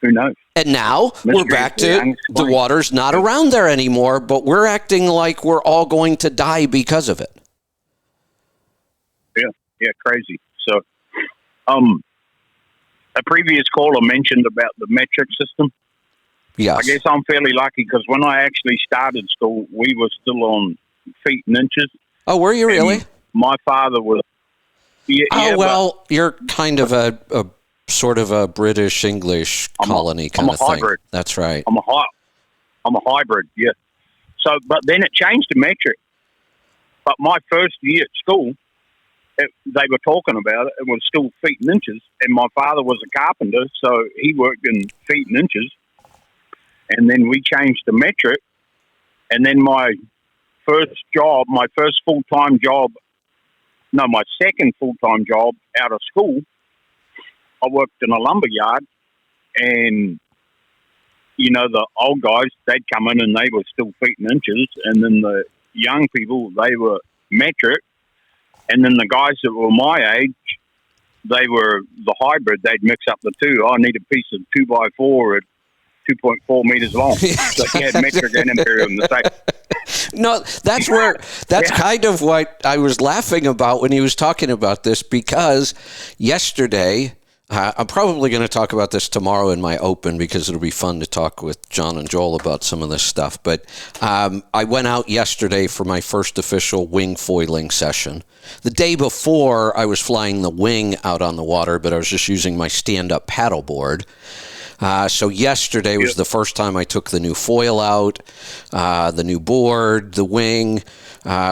Who knows? And now we're back to the water's not around there anymore, but we're acting like we're all going to die because of it. Yeah, crazy. So, a previous caller mentioned about the metric system. Yes. I guess I'm fairly lucky because when I actually started school, we were still on feet and inches. Oh, were you really? My father was. Yeah, well, you're kind of a sort of a British English colony kind of thing. Hybrid. That's right. I'm a hybrid. Yeah. So, but then it changed to metric. But my first year at school, they were talking about it. It was still feet and inches, and my father was a carpenter, so he worked in feet and inches. And then we changed to metric, and then my second full-time job out of school, I worked in a lumber yard, and, the old guys, they'd come in and they were still feet and inches, and then the young people, they were metric, and then the guys that were my age, they were the hybrid. They'd mix up the two. I need a piece of 2x4 at 2.4 meters long. So you had metric and imperial in the same. No, that's kind of what I was laughing about when he was talking about this, because yesterday, I'm probably going to talk about this tomorrow in my open because it'll be fun to talk with John and Joel about some of this stuff. But I went out yesterday for my first official wing foiling session. The day before, I was flying the wing out on the water, but I was just using my stand-up paddleboard. So yesterday was the first time I took the new foil out, the new board, the wing.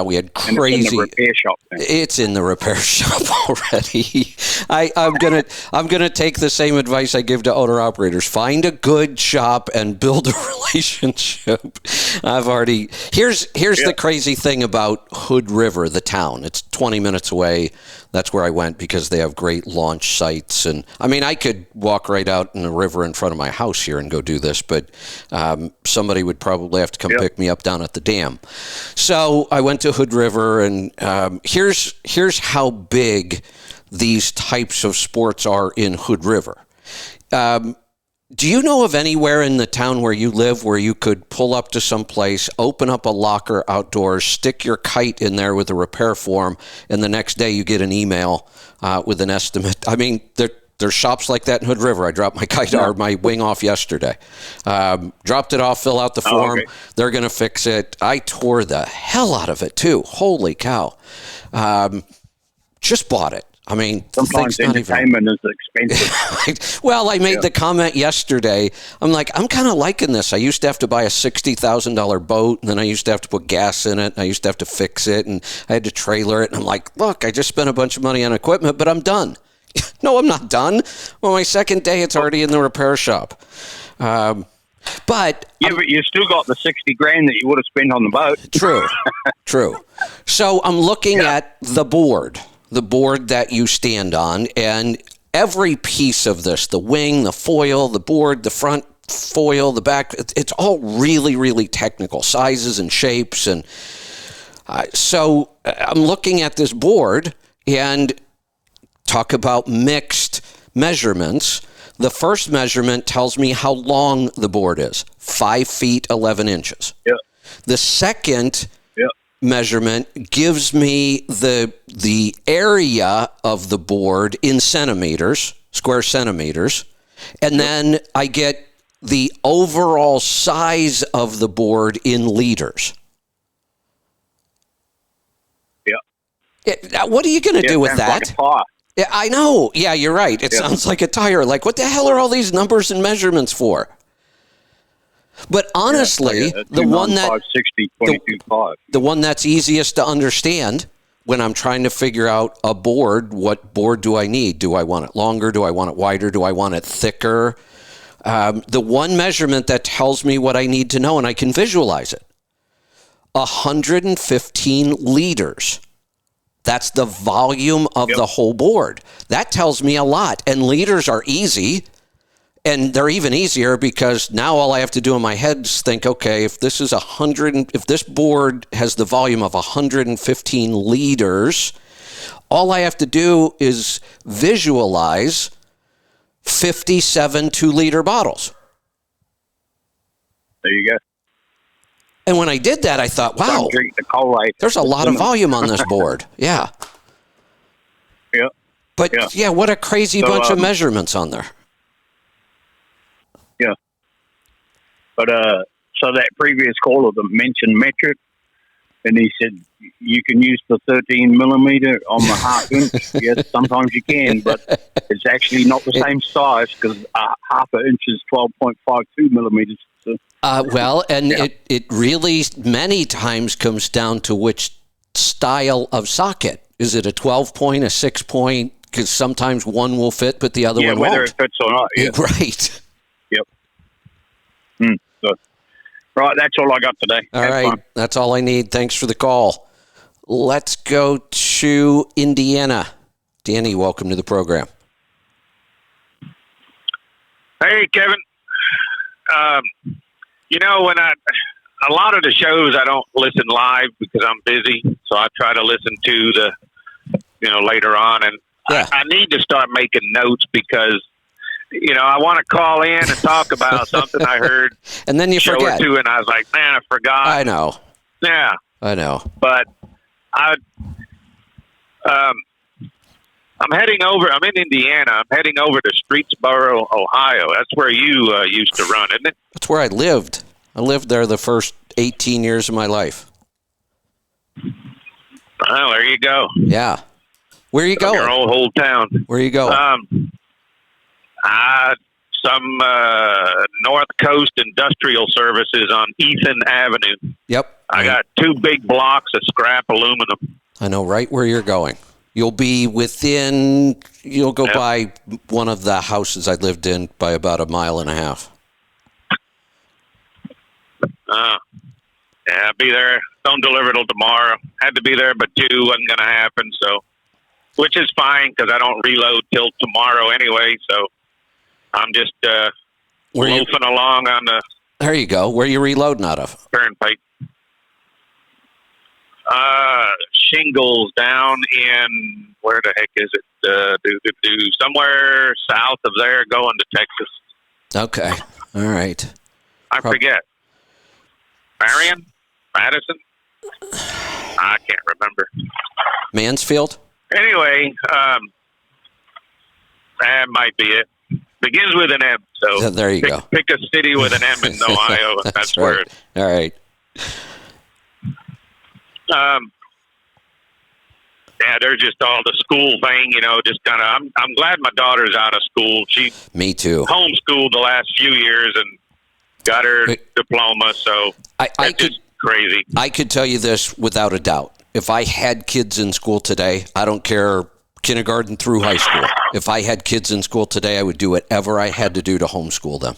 We had crazy. And it's in the repair shop. It's in the repair shop already. I'm gonna take the same advice I give to owner operators: find a good shop and build a relationship. Here's the crazy thing about Hood River, the town. It's 20 minutes away. That's where I went because they have great launch sites. And I mean, I could walk right out in the river in front of my house here and go do this, but somebody would probably have to come pick me up down at the dam. So I went to Hood River, and here's how big these types of sports are in Hood River. Do you know of anywhere in the town where you live where you could pull up to some place, open up a locker outdoors, stick your kite in there with a repair form, and the next day you get an email with an estimate? I mean, there's shops like that in Hood River. I dropped my kite or my wing off yesterday. Dropped it off, fill out the form. Okay. They're going to fix it. I tore the hell out of it, too. Holy cow. Just bought it. I mean, sometimes entertainment is expensive. Well, I made the comment yesterday. I'm like, I'm kind of liking this. I used to have to buy a $60,000 boat, and then I used to have to put gas in it, and I used to have to fix it, and I had to trailer it. And I'm like, look, I just spent a bunch of money on equipment, but I'm done. No, I'm not done. Well, my second day, it's already in the repair shop. But you still got the $60,000 that you would have spent on the boat. True. So I'm looking at the board that you stand on, and every piece of this, the wing, the foil, the board, the front foil, the back, it's all really, really technical, sizes and shapes. And so I'm looking at this board and talk about mixed measurements. The first measurement tells me how long the board is, 5 feet, 11 inches. Yeah. The second measurement gives me the area of the board in centimeters, square centimeters, and then I get the overall size of the board in liters. Yeah. Now, what are you going to do with that? Like a tire. Yeah, I know. Yeah, you're right. It sounds like a tire. Like, what the hell are all these numbers and measurements for? But honestly, the one that 560, 22.5. the one that's easiest to understand when I'm trying to figure out a board, what board do I need? Do I want it longer? Do I want it wider? Do I want it thicker? The one measurement that tells me what I need to know, and I can visualize it, 115 liters. That's the volume of the whole board. That tells me a lot. And liters are easy. And they're even easier because now all I have to do in my head is think, okay, if this is if this board has the volume of 115 liters, all I have to do is visualize 57 2-liter bottles. There you go. And when I did that, I thought, wow, Don't drink the Kool-Aid. there's a lot of volume on this board. Yeah. Yeah. But yeah, what a crazy bunch of measurements on there. Yeah. But so that previous caller that mentioned metric, and he said you can use the 13 millimeter on the half inch. Yes, sometimes you can, but it's actually not the same size because half an inch is 12.52 millimeters. So. It really many times comes down to which style of socket. Is it a 12-point, a 6-point? Because sometimes one will fit, but the other one won't. Yeah, whether it fits or not. Yeah. Right. Yep. So, right, that's all I got today. All right, fun. That's all I need. Thanks for the call. Let's go to Indiana. Danny, welcome to the program. Hey, Kevin. When a lot of the shows I don't listen live because I'm busy, so I try to listen to the, later on, and I need to start making notes because, I want to call in and talk about something I heard, and then you forget. Or two, and I was like, man, I forgot. I know. Yeah, I know. But I'm heading over. I'm in Indiana. I'm heading over to Streetsboro, Ohio. That's where you used to run, isn't it? That's where I lived. I lived there the first 18 years of my life. Oh, there you go. Yeah. Where are you going? Your old town. Where are you going? Some North Coast Industrial Services on Ethan Avenue. Yep. I got 2 big blocks of scrap aluminum. I know right where you're going. You'll go by one of the houses I lived in by about a mile and a half. Yeah, I'll be there. Don't deliver till tomorrow. Had to be there, but 2 wasn't going to happen. So, which is fine because I don't reload till tomorrow anyway. So I'm just loafing along on the. There you go. Where are you reloading out of? Turnpike. Shingles down in where the heck is it? Somewhere south of there, going to Texas. Okay. All right. I forget. Marion? Madison? I can't remember. Mansfield? Anyway, that might be it. Begins with an M. So there you go. Pick a city with an M in Ohio. That's right. where it. All right. Yeah, they're just all the school thing, just kind of. I'm glad my daughter's out of school. She Me too. Homeschooled the last few years and got her diploma. So I could crazy. I could tell you this without a doubt. If I had kids in school today, I don't care kindergarten through high school. If I had kids in school today, I would do whatever I had to do to homeschool them.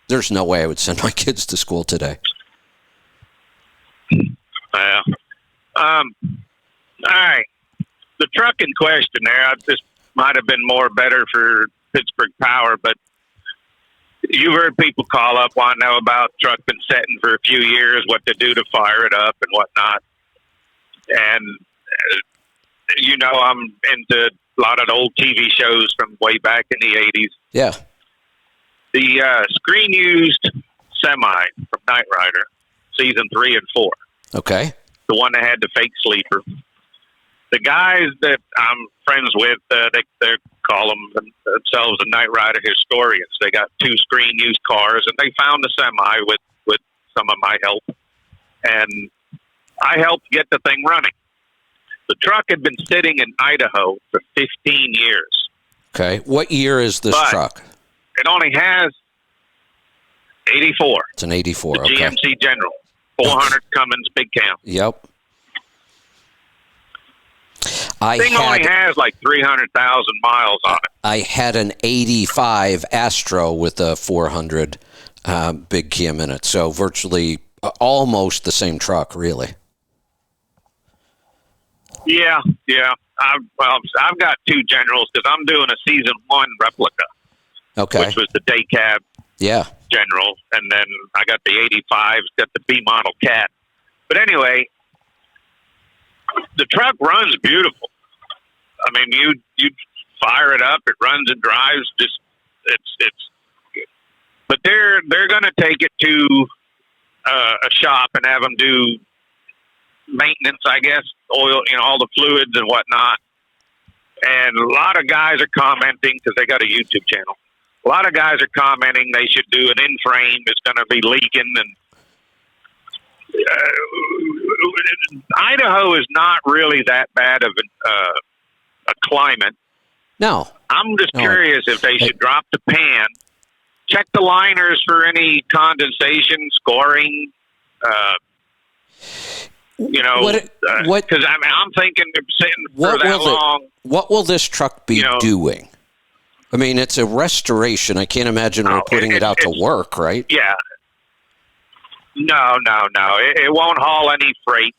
There's no way I would send my kids to school today. Yeah. All right. The trucking question there, this might have been more better for Pittsburgh Power, but you've heard people call up wanting to know about truck been setting for a few years, what to do to fire it up and whatnot. And, I'm into a lot of the old TV shows from way back in the 80s. Yeah. The screen-used semi from Knight Rider, season 3 and 4. Okay. the one that had the fake sleeper. The guys that I'm friends with, they call themselves the Night Rider historians. They got 2 screen used cars, and they found a semi with some of my help, and I helped get the thing running. The truck had been sitting in Idaho for 15 years. Okay. What year is this truck? It only has 84. It's an 84. The Okay. GMC General, 400 Cummins Big Cam. Yep. Thing only has like 300,000 miles on it. I had an 85 Astro with a 400 Big Cam in it, so virtually almost the same truck, really. Yeah. I've got 2 Generals because I'm doing a season 1 replica, Okay. which was the day cab Yeah. General, and then I got the 85s, got the B model Cat. But anyway, the truck runs beautiful. I mean, you fire it up, it runs and drives. Just it's. But they're going to take it to a shop and have them do maintenance, I guess, oil, all the fluids and whatnot. And a lot of guys are commenting because they got a YouTube channel. A lot of guys are commenting they should do an in-frame. It's going to be leaking, and Idaho is not really that bad of a climate. No. I'm just curious if they should drop the pan, check the liners for any condensation, scoring. Because I'm thinking they're sitting for that long. What will this truck be doing? I mean, it's a restoration. I can't imagine we're putting it out to work, right? Yeah. No. It won't haul any freight.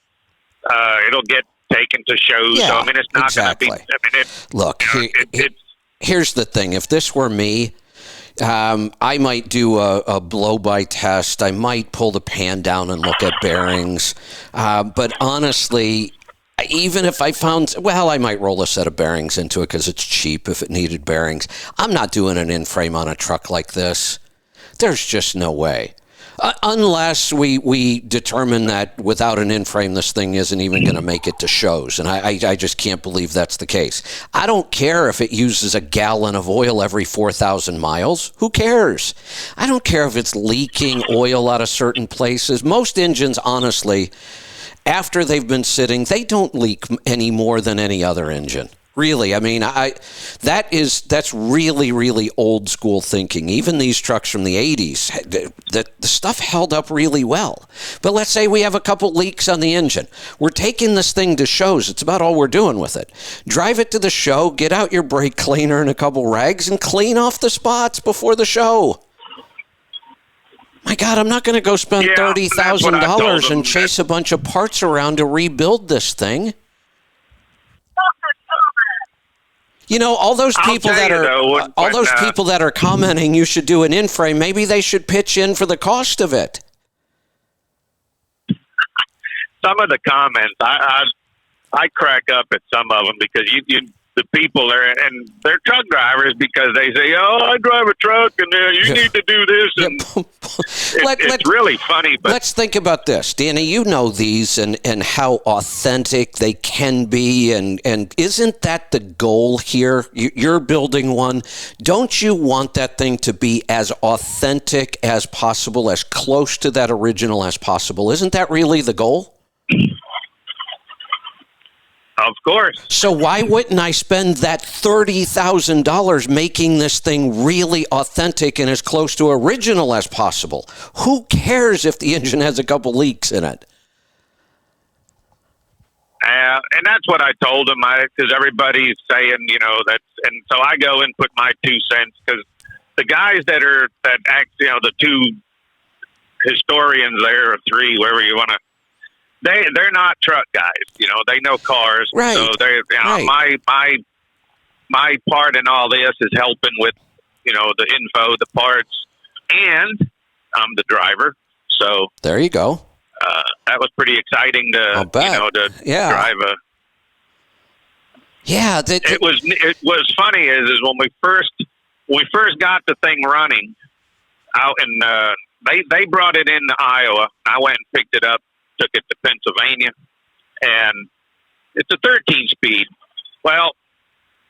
It'll get taken to shows. Yeah, so, I mean, it's not exactly. going to be. Look, here's the thing. If this were me, I might do a blow-by test. I might pull the pan down and look at bearings. But honestly, even if I found, I might roll a set of bearings into it because it's cheap if it needed bearings. I'm not doing an in-frame on a truck like this. There's just no way. Unless we determine that without an in-frame, this thing isn't even going to make it to shows. And I just can't believe that's the case. I don't care if it uses a gallon of oil every 4,000 miles. Who cares? I don't care if it's leaking oil out of certain places. Most engines, honestly, after they've been sitting, they don't leak any more than any other engine. Really, I mean, that's really, really old school thinking. Even these trucks from the 80s, the stuff held up really well. But let's say we have a couple leaks on the engine. We're taking this thing to shows. It's about all we're doing with it. Drive it to the show, get out your brake cleaner and a couple rags, and clean off the spots before the show. My God, I'm not going to go spend $30,000 and chase a bunch of parts around to rebuild this thing. All those people people that are commenting you should do an in-frame, maybe they should pitch in for the cost of it. Some of the comments, I crack up at some of them because the people are, and they're truck drivers because they say, "Oh, I drive a truck, and you need to do this." And it's really funny. But let's think about this, Danny. You know these and how authentic they can be, and isn't that the goal here? You're building one. Don't you want that thing to be as authentic as possible, as close to that original as possible? Isn't that really the goal? Of course. So why wouldn't I spend that $30,000 making this thing really authentic and as close to original as possible? Who cares if the engine has a couple leaks in it? And that's what I told them, because everybody's saying, and so I go and put my 2 cents, because the guys that act, the 2 historians there, or 3, wherever you want to, they're not truck guys, they know cars. Right. So right. My part in all this is helping with, the info, the parts, and I'm the driver. So there you go. That was pretty exciting to drive a. Yeah. It was funny is when we first got the thing running out in, they brought it into Iowa. I went and picked it up. Took it to Pennsylvania. and it's a 13-speed. Well,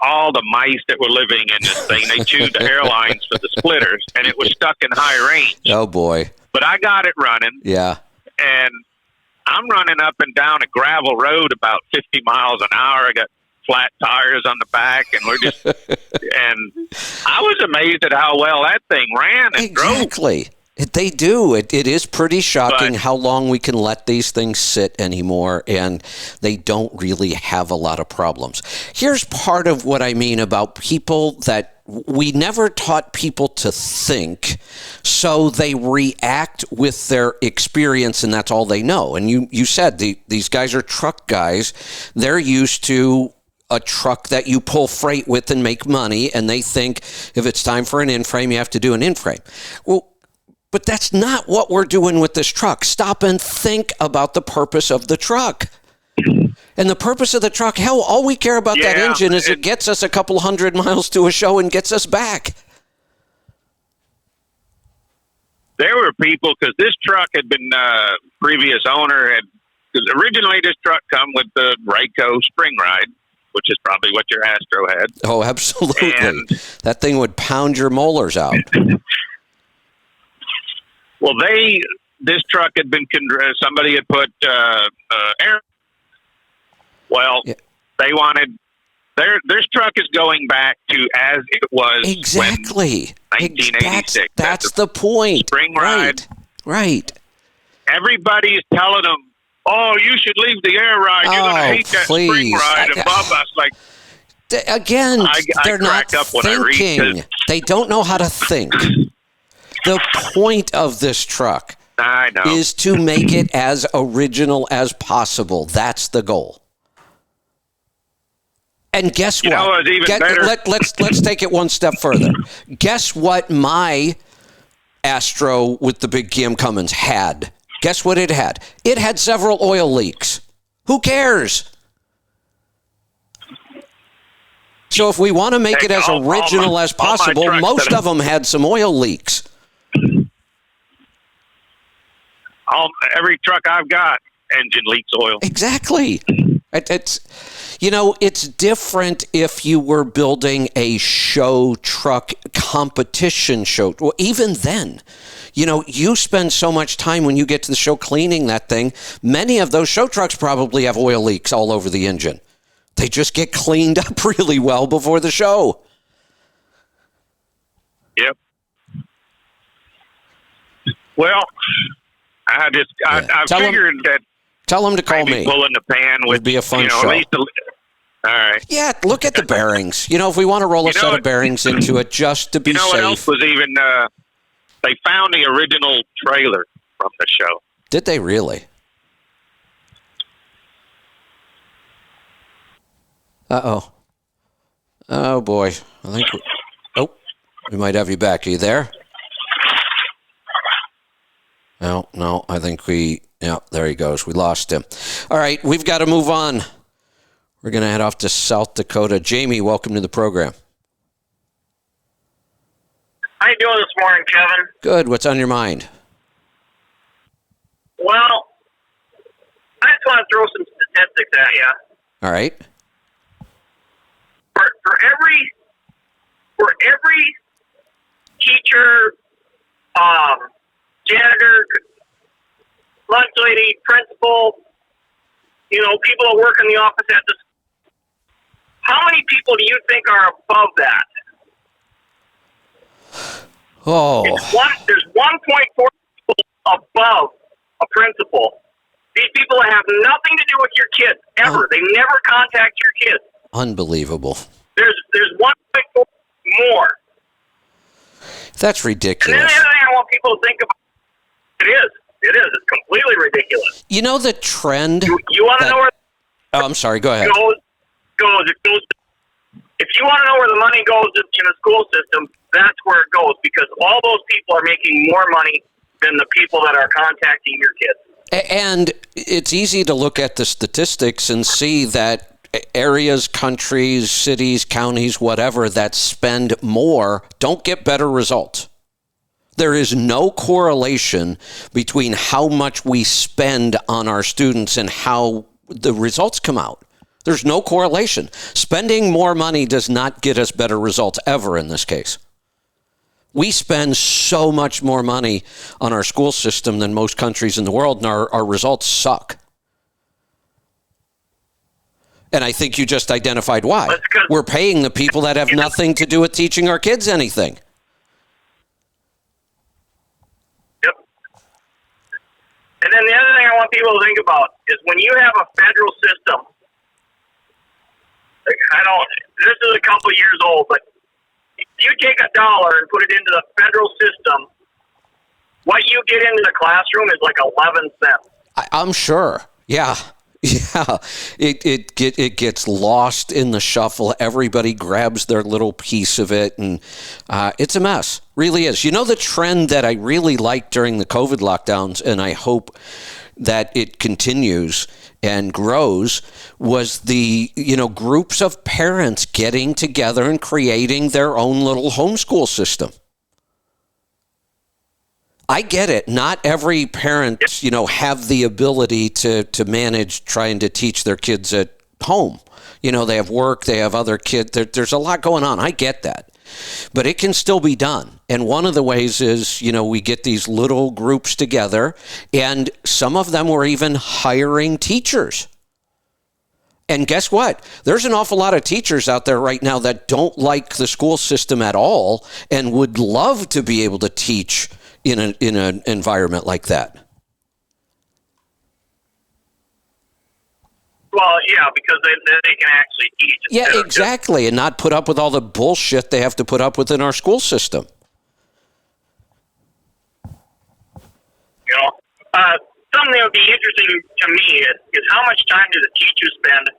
all the mice that were living in this thing, they chewed the hairlines for the splitters, and it was stuck in high range. Oh, boy. But I got it running. Yeah. And I'm running up and down a gravel road about 50 miles an hour. I got flat tires on the back, and we're just and I was amazed at how well that thing ran and drove. Exactly. They do. It is pretty shocking how long we can let these things sit anymore, and they don't really have a lot of problems. Here's part of what I mean about people that we never taught people to think, so they react with their experience, and that's all they know. And you said these guys are truck guys. They're used to a truck that you pull freight with and make money, and they think if it's time for an in-frame, you have to do an in-frame. Well, but that's not what we're doing with this truck. Stop and think about the purpose of the truck. And the purpose of the truck, hell, all we care about that engine is it gets us a couple 100 miles to a show and gets us back. There were people, because this truck had been, previous owner had, because originally this truck come with the Rayco Spring Ride, which is probably what your Astro had. Oh, absolutely. And that thing would pound your molars out. Well, this truck had been, somebody had put air. Well, yeah. They wanted, this truck is going back to as it was. Exactly. 1986. That's the point. Spring Ride. Right. Everybody's telling them, oh, you should leave the air ride. You're going to hate that Spring Ride. And blah, blah. Like, again, they're not thinking. They don't know how to think. The point of this truck is to make it as original as possible. That's the goal. And guess what? Let's take it one step further. Guess what my Astro with the big Cam Cummins had? Guess what it had? It had several oil leaks. Who cares? So if we want to make it as original as possible, most of them had some oil leaks. Every truck I've got, engine leaks oil. Exactly. It's different if you were building a show truck competition show. Well, even then, you spend so much time when you get to the show cleaning that thing. Many of those show trucks probably have oil leaks all over the engine. They just get cleaned up really well before the show. Yep. Well, I figured that. Tell them to call me. Pulling the pan would be a fun show. At least all right. Yeah, look at the bearings. If we want to roll a set of bearings into it just to be safe. What else was even, they found the original trailer from the show. Did they really? Uh-oh. Oh, boy. I think we might have you back. Are you there? No, I think there he goes. We lost him. All right, we've got to move on. We're going to head off to South Dakota. Jamie, welcome to the program. How you doing this morning, Kevin? Good. What's on your mind? Well, I just want to throw some statistics at you. All right. For every teacher, janitor, lunch lady, principal, people that work in the office at this. How many people do you think are above that? Oh. There's 1.4 people above a principal. These people have nothing to do with your kids, ever. Oh. They never contact your kids. Unbelievable. There's 1.4 more. That's ridiculous. And then the other thing I want people to think about, it is. It's completely ridiculous. The trend. You want to know where? Oh, I'm sorry. Go ahead. It goes. If you want to know where the money goes in the school system, that's where it goes, because all those people are making more money than the people that are contacting your kids. And it's easy to look at the statistics and see that areas, countries, cities, counties, whatever, that spend more don't get better results. There is no correlation between how much we spend on our students and how the results come out. There's no correlation. Spending more money does not get us better results ever in this case. We spend so much more money on our school system than most countries in the world, and our results suck. And I think you just identified why. We're paying the people that have nothing to do with teaching our kids anything. Yep. And then the other thing I want people to think about is when you have a federal system, this is a couple years old, but if you take $1 and put it into the federal system, what you get into the classroom is like 11 cents. I'm sure. Yeah. Yeah. It gets lost in the shuffle. Everybody grabs their little piece of it, and it's a mess. Really is. You know, the trend that I really liked during the COVID lockdowns, and I hope that it continues and grows, was the, groups of parents getting together and creating their own little homeschool system. I get it. Not every parent, have the ability to manage trying to teach their kids at home. They have work, they have other kids. There's a lot going on. I get that. But it can still be done. And one of the ways is, we get these little groups together, and some of them were even hiring teachers. And guess what? There's an awful lot of teachers out there right now that don't like the school system at all and would love to be able to teach in an environment like that. Well, yeah, because they can actually teach. Yeah, exactly, and not put up with all the bullshit they have to put up with in our school system. Something that would be interesting to me is how much time do the teachers spend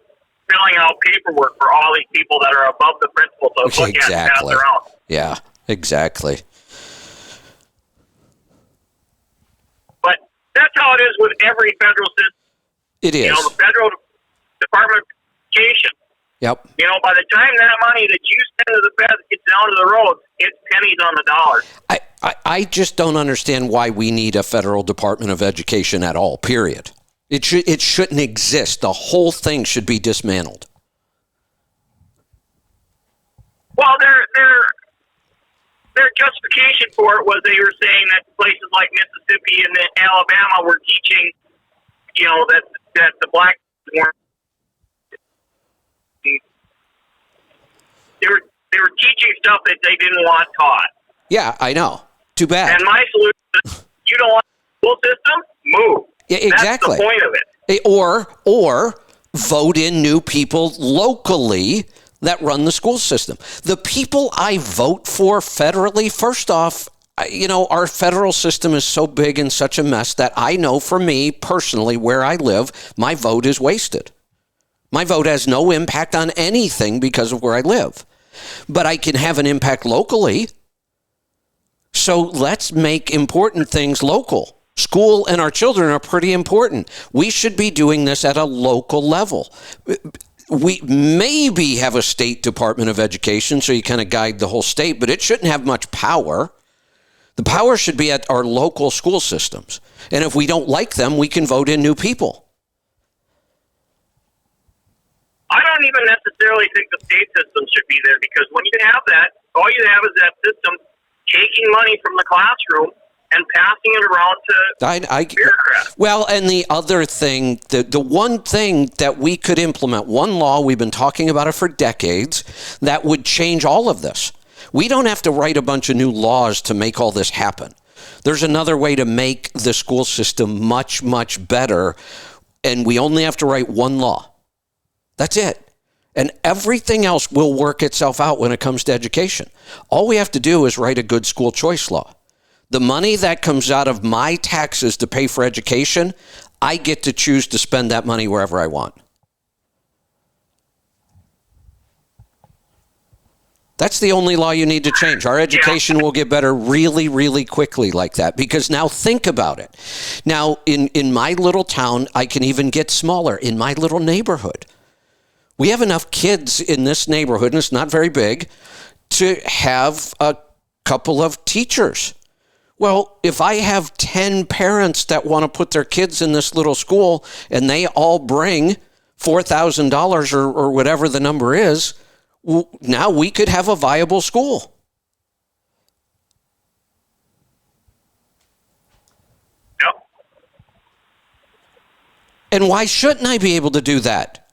filling out paperwork for all these people that are above the principal to look at and pass around? Yeah, exactly. But that's how it is with every federal system. It is. The federal Department of Education. Yep. By the time that money that you send to the feds gets down to the roads, it's pennies on the dollar. I just don't understand why we need a federal Department of Education at all, period. It shouldn't exist. The whole thing should be dismantled. Well, their justification for it was they were saying that places like Mississippi and Alabama were teaching, that the blacks weren't. They were teaching stuff that they didn't want taught. Yeah, I know. Too bad. And my solution is, you don't want the school system? Move. Yeah, exactly. That's the point of it. Or vote in new people locally that run the school system. The people I vote for federally, first off, our federal system is so big and such a mess that I know for me personally, where I live, my vote is wasted. My vote has no impact on anything because of where I live. But I can have an impact locally. So let's make important things local. School and our children are pretty important. We should be doing this at a local level. We maybe have a state Department of Education, so you kind of guide the whole state, but it shouldn't have much power. The power should be at our local school systems. And if we don't like them, we can vote in new people. I don't even necessarily think the state system should be there, because when you have that, all you have is that system taking money from the classroom and passing it around to bureaucrats. Well, and the other thing, the one thing that we could implement, one law, we've been talking about it for decades, that would change all of this. We don't have to write a bunch of new laws to make all this happen. There's another way to make the school system much, much better, and we only have to write one law. That's it. And everything else will work itself out when it comes to education. All we have to do is write a good school choice law. The money that comes out of my taxes to pay for education, I get to choose to spend that money wherever I want. That's the only law you need to change. Our education will get better really, really quickly like that. Because now think about it. Now, in my little town, I can even get smaller. In my little neighborhood, we have enough kids in this neighborhood, and it's not very big, to have a couple of teachers. Well, if I have 10 parents that want to put their kids in this little school and they all bring $4,000 or whatever the number is, now we could have a viable school. Yep. And why shouldn't I be able to do that?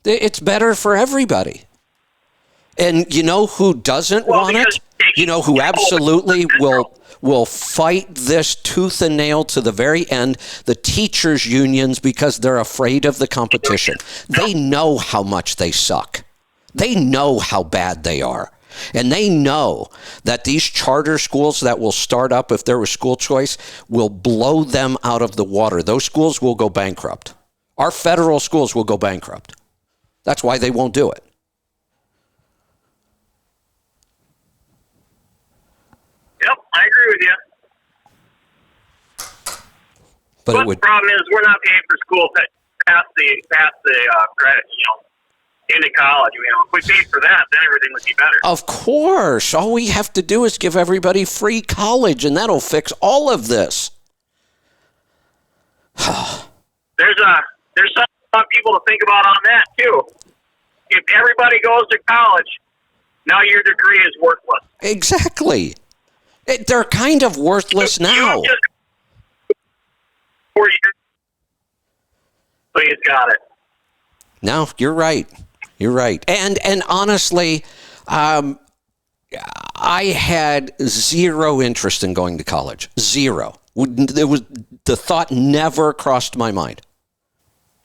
It's better for everybody. And you know who doesn't want it? You know who absolutely will fight this tooth and nail to the very end? The teachers' unions, because they're afraid of the competition. They know how much they suck. They know how bad they are. And they know that these charter schools that will start up if there was school choice will blow them out of the water. Those schools will go bankrupt. Our federal schools will go bankrupt. That's why they won't do it. Yep, I agree with you. But the problem is we're not paying for school past the credit, into college. If we paid for that, then everything would be better. Of course. All we have to do is give everybody free college, and that'll fix all of this. There's some people to think about on that, too. If everybody goes to college, now your degree is worthless. Exactly. They're kind of worthless now. 4 years. So he's got it. No, you're right. You're right. And honestly, I had zero interest in going to college. Zero. The thought never crossed my mind.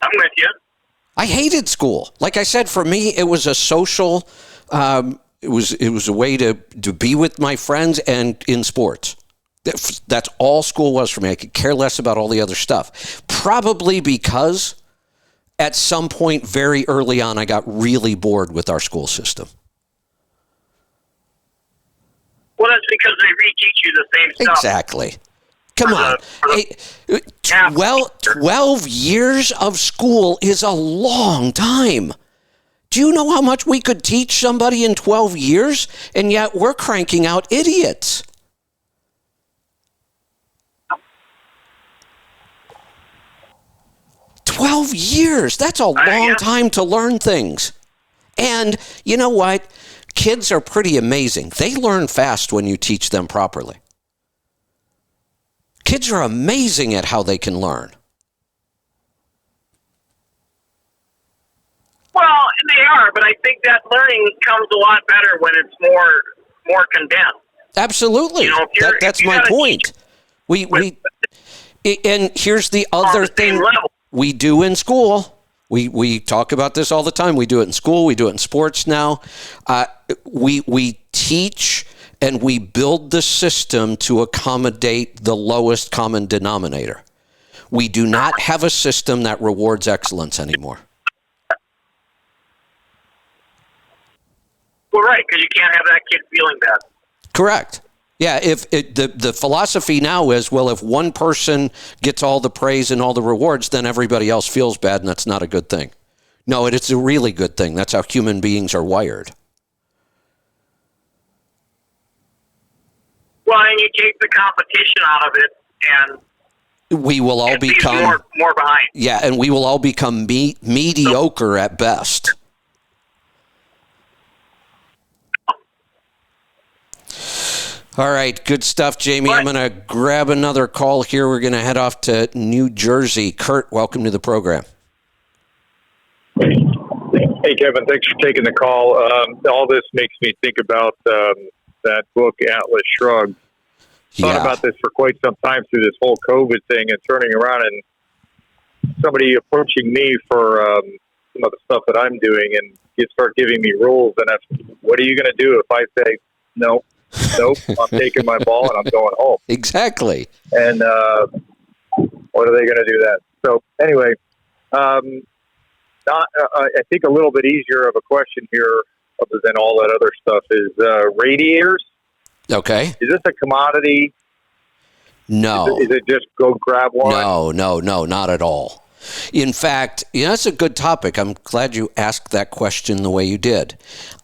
I'm with you. I hated school. Like I said, for me, it was a social. It was a way to be with my friends and in sports. That's all school was for me. I could care less about all the other stuff. Probably because at some point very early on, I got really bored with our school system. Well, that's because they reteach you the same stuff. Exactly. Come on. 12 years of school is a long time. Do you know how much we could teach somebody in 12 years? And yet we're cranking out idiots. $12 that's a long time to learn things. And you know what? Kids are pretty amazing. They learn fast when you teach them properly. Kids are amazing at how they can learn. Well, they are, but I think that learning comes a lot better when it's more condensed. Absolutely. That's my point. And here's the other thing we do in school. We talk about this all the time. We do it in school. We do it in sports now. We teach and we build the system to accommodate the lowest common denominator. We do not have a system that rewards excellence anymore. Well, right, because you can't have that kid feeling bad. Correct. Yeah, the philosophy now is, well, if one person gets all the praise and all the rewards, then everybody else feels bad, and that's not a good thing. No, it's a really good thing. That's how human beings are wired. Well, and you take the competition out of it, and we will all become more behind. Yeah, and we will all become mediocre at best. All right, good stuff, Jamie. I'm going to grab another call here. We're going to head off to New Jersey. Kurt, welcome to the program. Hey, Kevin, thanks for taking the call. All this makes me think about that book, Atlas Shrugged. Thought about this for quite some time through this whole COVID thing and turning around and somebody approaching me for some of the stuff that I'm doing and you start giving me rules. And what are you going to do if I say, nope, I'm taking my ball and I'm going home? Exactly. And what are they going to do that? So anyway, I think a little bit easier of a question here, other than all that other stuff, is radiators. Okay. Is this a commodity? No. Is it just go grab one? No, not at all. In fact, that's a good topic. I'm glad you asked that question the way you did.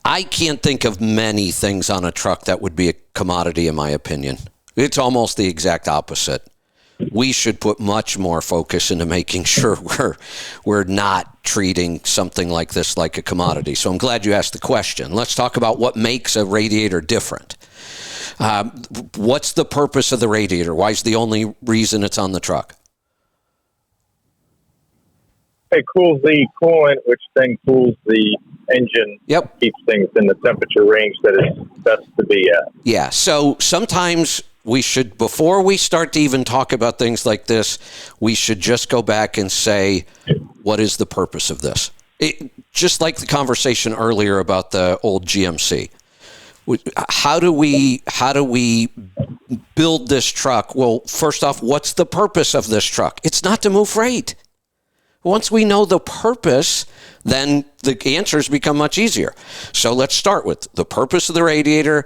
I can't think of many things on a truck that would be a commodity, in my opinion. It's almost the exact opposite. We should put much more focus into making sure we're not treating something like this like a commodity. So I'm glad you asked the question. Let's talk about what makes a radiator different. What's the purpose of the radiator? Why is the only reason it's on the truck? It cools the coolant, which then cools the engine. Yep. Keeps things in the temperature range that is best to be at. Yeah. So sometimes we should, before we start to even talk about things like this, we should just go back and say, what is the purpose of this? Just like the conversation earlier about the old GMC. How do we build this truck? Well, first off, what's the purpose of this truck? It's not to move freight. Once we know the purpose, then the answers become much easier. So let's start with the purpose of the radiator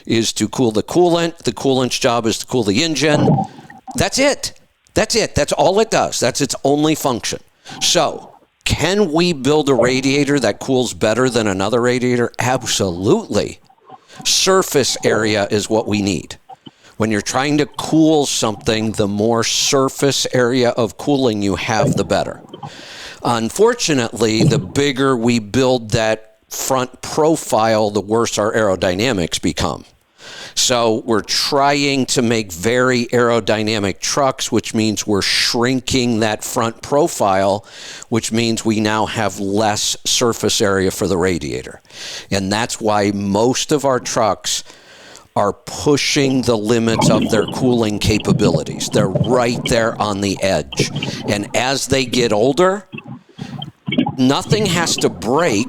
is to cool the coolant. The coolant's job is to cool the engine. That's it. That's all it does. That's its only function. So can we build a radiator that cools better than another radiator? Absolutely. Surface area is what we need. When you're trying to cool something, the more surface area of cooling you have, the better. Unfortunately, the bigger we build that front profile, the worse our aerodynamics become. So we're trying to make very aerodynamic trucks, which means we're shrinking that front profile, which means we now have less surface area for the radiator. And that's why most of our trucks are pushing the limits of their cooling capabilities. They're right there on the edge. And as they get older, nothing has to break.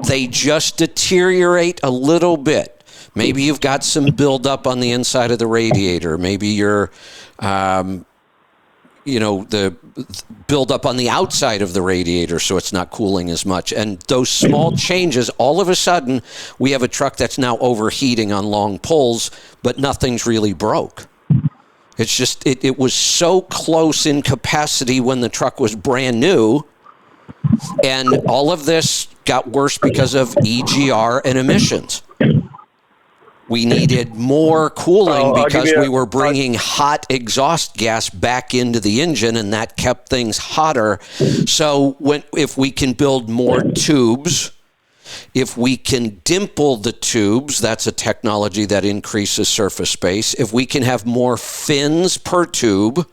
They just deteriorate a little bit. Maybe you've got some buildup on the inside of the radiator. Maybe you're, the buildup on the outside of the radiator, so it's not cooling as much. And those small changes, all of a sudden, we have a truck that's now overheating on long pulls, but nothing's really broke. It's just, it was so close in capacity when the truck was brand new, and all of this got worse because of EGR and emissions. We needed more cooling because we were bringing hot exhaust gas back into the engine, and that kept things hotter. So if we can build more tubes, if we can dimple the tubes, that's a technology that increases surface space. If we can have more fins per tube,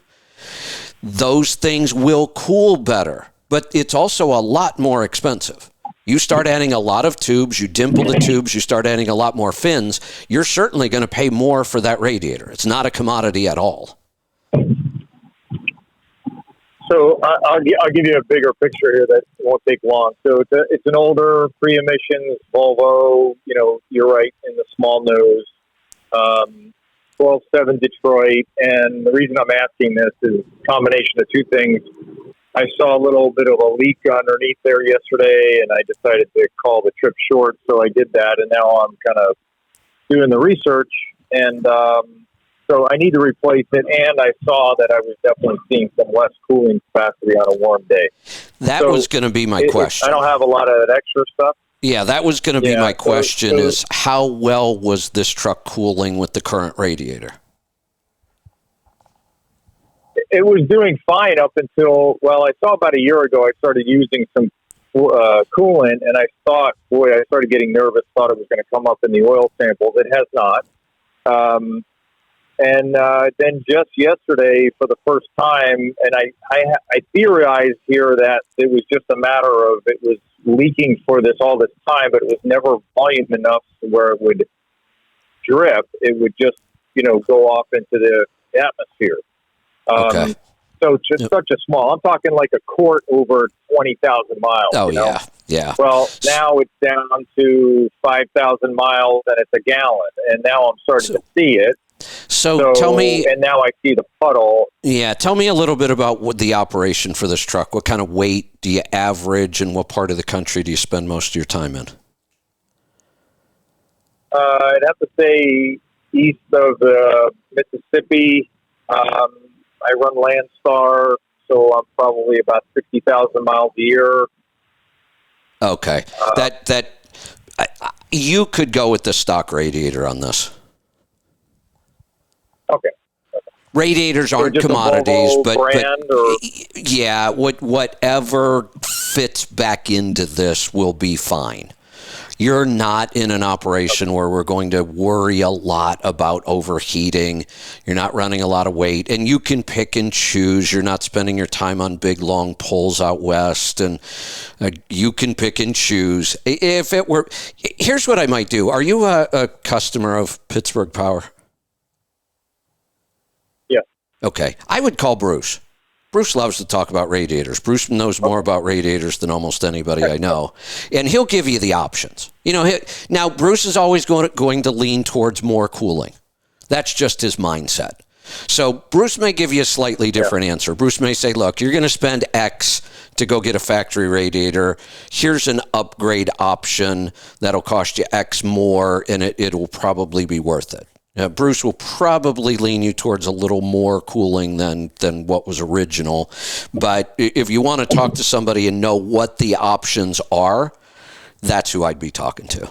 those things will cool better. But it's also a lot more expensive. You start adding a lot of tubes, you dimple the tubes, you start adding a lot more fins, you're certainly going to pay more for that radiator. It's not a commodity at all. So I'll give you a bigger picture here that won't take long. So it's an older pre-emissions Volvo, you're right, in the small nose, 12.7 Detroit. And the reason I'm asking this is a combination of two things. I saw a little bit of a leak underneath there yesterday, and I decided to call the trip short, so I did that, and now I'm kind of doing the research, and so I need to replace it, and I saw that I was definitely seeing some less cooling capacity on a warm day. That was going to be my question. I don't have a lot of that extra stuff. Yeah, that was going to be my question, is how well was this truck cooling with the current radiator? It was doing fine up until, I saw about a year ago I started using some coolant, and I thought, I started getting nervous, thought it was going to come up in the oil samples. It has not. And then just yesterday, for the first time, and I theorized here that it was just a matter of it was leaking for all this time, but it was never volume enough where it would drip. It would just, go off into the atmosphere. Okay. So just such a small, I'm talking like a quart over 20,000 miles. Oh, yeah. Well, now it's down to 5,000 miles and it's a gallon. And now I'm starting to see it. So tell me. And now I see the puddle. Yeah. Tell me a little bit about what the operation for this truck. What kind of weight do you average, and what part of the country do you spend most of your time in? I'd have to say east of Mississippi. I run Landstar, so I'm probably about 60,000 miles a year. Okay. You could go with the stock radiator on this. Okay. Radiators aren't just commodities, but yeah, whatever fits back into this will be fine. You're not in an operation where we're going to worry a lot about overheating. You're not running a lot of weight, and you can pick and choose. You're not spending your time on big, long pulls out west, and you can pick and choose. If it were, here's what I might do. Are you a customer of Pittsburgh Power? Yeah. Okay. I would call Bruce. Bruce loves to talk about radiators. Bruce knows more about radiators than almost anybody I know. And he'll give you the options. Now, Bruce is always going to lean towards more cooling. That's just his mindset. So Bruce may give you a slightly different answer. Bruce may say, look, you're going to spend X to go get a factory radiator. Here's an upgrade option that'll cost you X more, and it'll probably be worth it. Bruce will probably lean you towards a little more cooling than what was original. But if you want to talk to somebody and know what the options are, that's who I'd be talking to.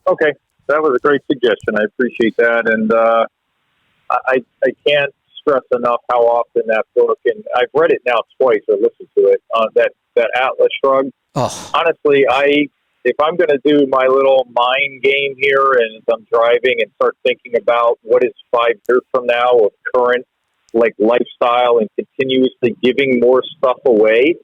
Okay. That was a great suggestion. I appreciate that. And I can't stress enough how often that book, and I've read it now twice or listened to it, that Atlas Shrugged. Oh. Honestly, if I'm going to do my little mind game here and I'm driving and start thinking about what is 5 years from now of current lifestyle and continuously giving more stuff away,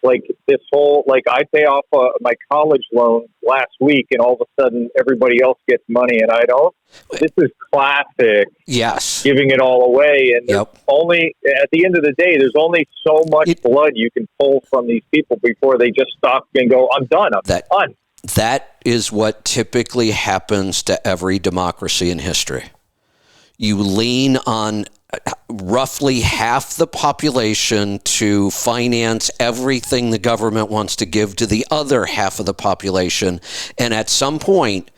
this whole, I pay off my college loan last week and all of a sudden everybody else gets money and I don't. This is classic. Yes. Giving it all away. And only at the end of the day, there's only so much blood you can pull from these people before they just stop and go, I'm done. I'm done. That is what typically happens to every democracy in history. You lean on roughly half the population to finance everything the government wants to give to the other half of the population. And at some point,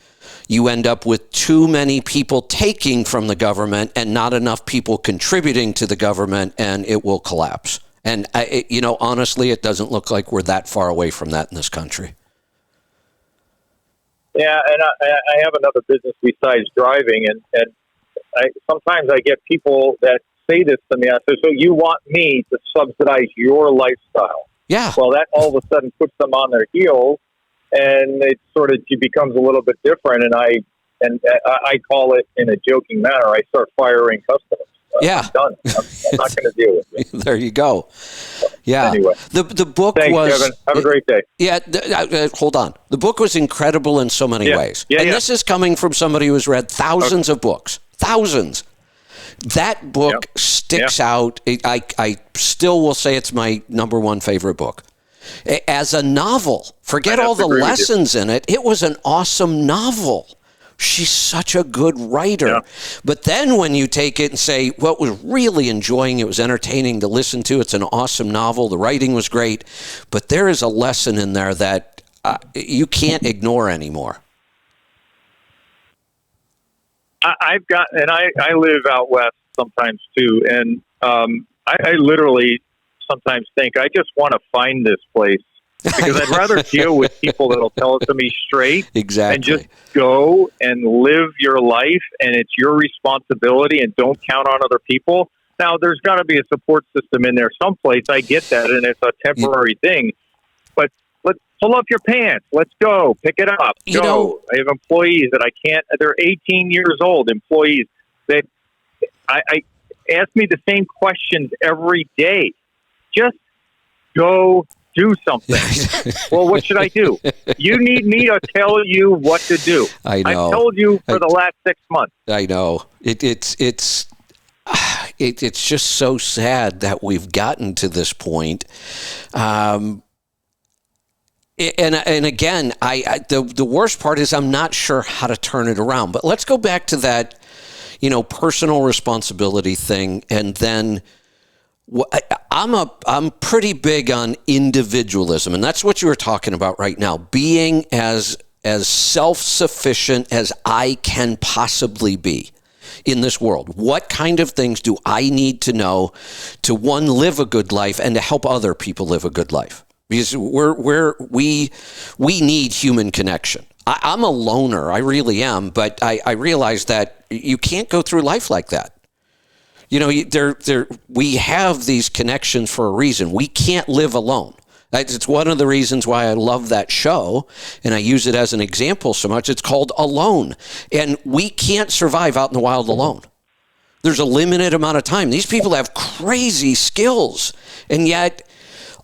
you end up with too many people taking from the government and not enough people contributing to the government, and it will collapse. And, honestly, it doesn't look like we're that far away from that in this country. Yeah, and I have another business besides driving, and sometimes I get people that say this to me. I say, so you want me to subsidize your lifestyle? Yeah. Well, that all of a sudden puts them on their heels, and it becomes a little bit different. And I call it in a joking manner. I start firing customers. Yeah. I'm done. I'm not going to deal with it. There you go. Yeah. Anyway. The book Thanks, was... Kevin. Have a great day. Yeah. Hold on. The book was incredible in so many ways. And this is coming from somebody who has read thousands of books. Thousands. That book sticks out. I still will say it's my number one favorite book. As a novel, forget all the lessons in it. It was an awesome novel. She's such a good writer. Yeah. But then when you take it and say, what was really enjoying, it was entertaining to listen to, it's an awesome novel, the writing was great, but there is a lesson in there that you can't ignore anymore. I live out west sometimes too, and I literally sometimes think I just want to find this place because I'd rather deal with people that'll tell it to me straight. Exactly. And just go and live your life, and it's your responsibility, and don't count on other people. Now, there's got to be a support system in there someplace. I get that, and it's a temporary thing. But let's pull up your pants. Let's go. Pick it up. I have employees that I can't. They're 18 years old, employees that I ask me the same questions every day. Just go do something. Well, what should I do? You need me to tell you what to do. I know. I've told you for the last 6 months. I know. It's just so sad that we've gotten to this point. And again, the worst part is I'm not sure how to turn it around. But let's go back to that, personal responsibility thing, and then. I'm pretty big on individualism, and that's what you were talking about right now. Being as self-sufficient as I can possibly be in this world. What kind of things do I need to know to, one, live a good life and to help other people live a good life? because we need human connection. I'm a loner. I really am. But I realize that you can't go through life like that. You know, we have these connections for a reason. We can't live alone. It's one of the reasons why I love that show, and I use it as an example so much. It's called Alone, and we can't survive out in the wild alone. There's a limited amount of time. These people have crazy skills, and yet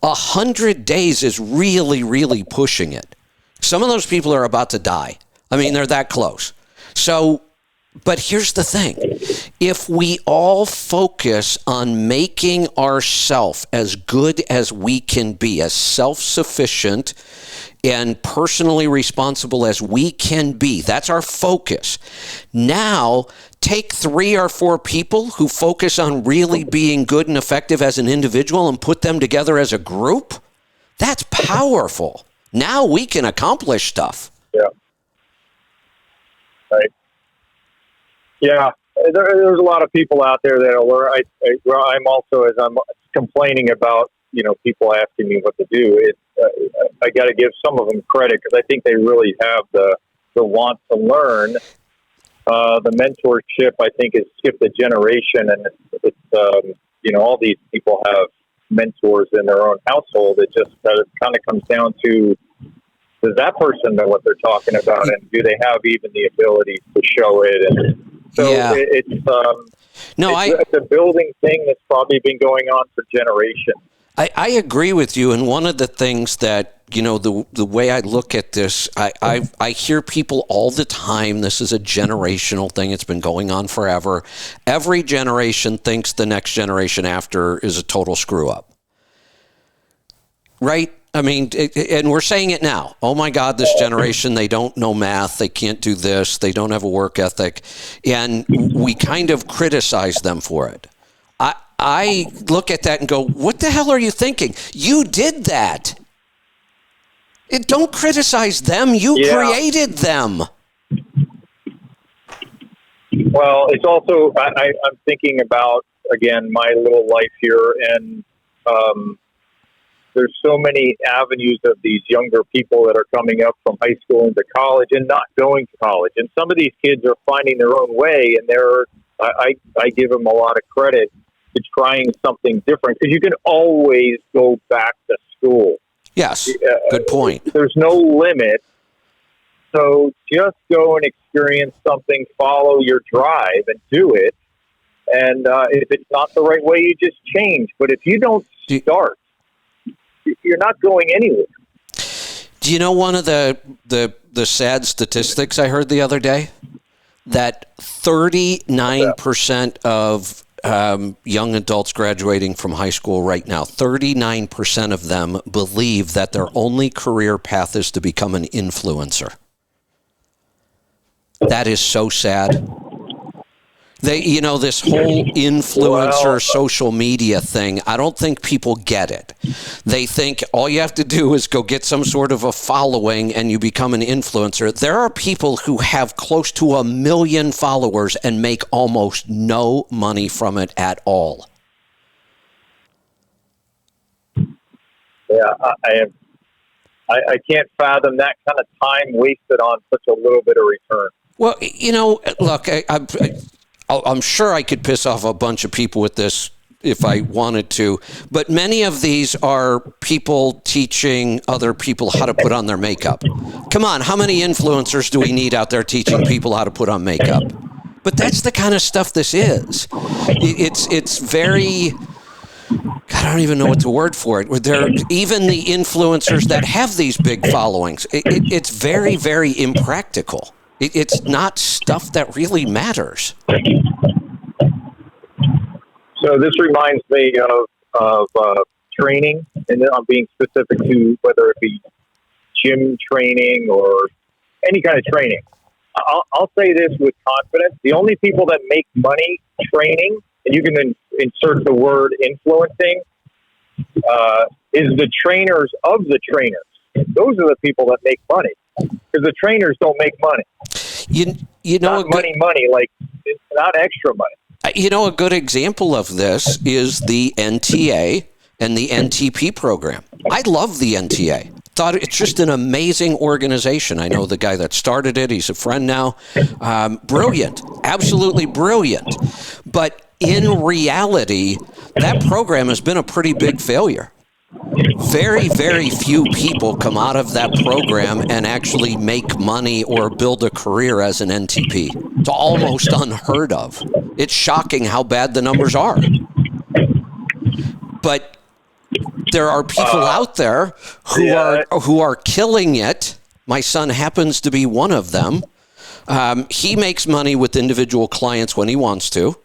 100 days is really, really pushing it. Some of those people are about to die. I mean, they're that close. So, but here's the thing. If we all focus on making ourselves as good as we can be, as self-sufficient and personally responsible as we can be, that's our focus. Now, take 3 or 4 people who focus on really being good and effective as an individual and put them together as a group. That's powerful. Now we can accomplish stuff. Yeah. Right. Yeah. There's a lot of people out there that will learn. I'm also, as I'm complaining about, people asking me what to do, I got to give some of them credit because I think they really have the want to learn. The mentorship, I think, has skipped a generation, and it's all these people have mentors in their own household. It just kind of comes down to, does that person know what they're talking about, and do they have even the ability to show it? And so it's a building thing that's probably been going on for generations. I agree with you, and one of the things that, the way I look at this, I hear people all the time, this is a generational thing, it's been going on forever. Every generation thinks the next generation after is a total screw-up. Right? I mean, and we're saying it now. Oh my God, this generation, they don't know math, they can't do this, they don't have a work ethic, and we kind of criticize them for it. I look at that and go, what the hell are you thinking? You did that. Don't criticize them. You created them. Well, it's also, I'm thinking about, again, my little life here, and there's so many avenues of these younger people that are coming up from high school into college and not going to college. And some of these kids are finding their own way, and I give them a lot of credit to trying something different, because you can always go back to school. Yes, good point. There's no limit. So just go and experience something, follow your drive and do it. And if it's not the right way, you just change. But if you don't start, you're not going anywhere. Do you know one of the sad statistics I heard the other day? That 39% of young adults graduating from high school right now, 39% of them believe that their only career path is to become an influencer. That is so sad. This whole influencer social media thing, I don't think people get it. They think all you have to do is go get some sort of a following and you become an influencer. There are people who have close to 1 million followers and make almost no money from it at all. Yeah, I can't fathom that kind of time wasted on such a little bit of return. Well, look, I'm sure I could piss off a bunch of people with this if I wanted to, but many of these are people teaching other people how to put on their makeup. Come on, how many influencers do we need out there teaching people how to put on makeup? But that's the kind of stuff this is. It's very... God, I don't even know what the word for it. Even the influencers that have these big followings, it's very, very impractical. It's not stuff that really matters. So this reminds me of training, and I'm being specific to whether it be gym training or any kind of training. I'll say this with confidence. The only people that make money training, and you can insert the word influencing, is the trainers of the trainers. Those are the people that make money, because the trainers don't make money. Not money, like not extra money. A good example of this is the NTA and the NTP program. I love the NTA. Thought it's just an amazing organization. I know the guy that started it. He's a friend now. Brilliant. Absolutely brilliant. But in reality, that program has been a pretty big failure. Very, very few people come out of that program and actually make money or build a career as an NTP. It's almost unheard of. It's shocking how bad the numbers are. But there are people out there who are killing it. My son happens to be one of them. He makes money with individual clients when he wants to.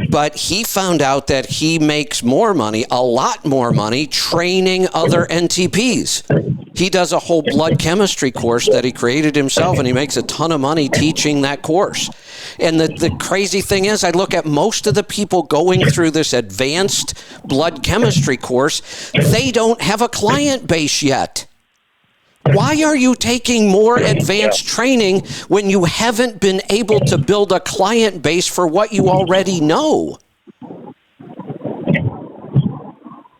But he found out that he makes more money, a lot more money, training other NTPs. He does a whole blood chemistry course that he created himself, and he makes a ton of money teaching that course. And the crazy thing is, I look at most of the people going through this advanced blood chemistry course, they don't have a client base yet. Why are you taking more advanced training when you haven't been able to build a client base for what you already know?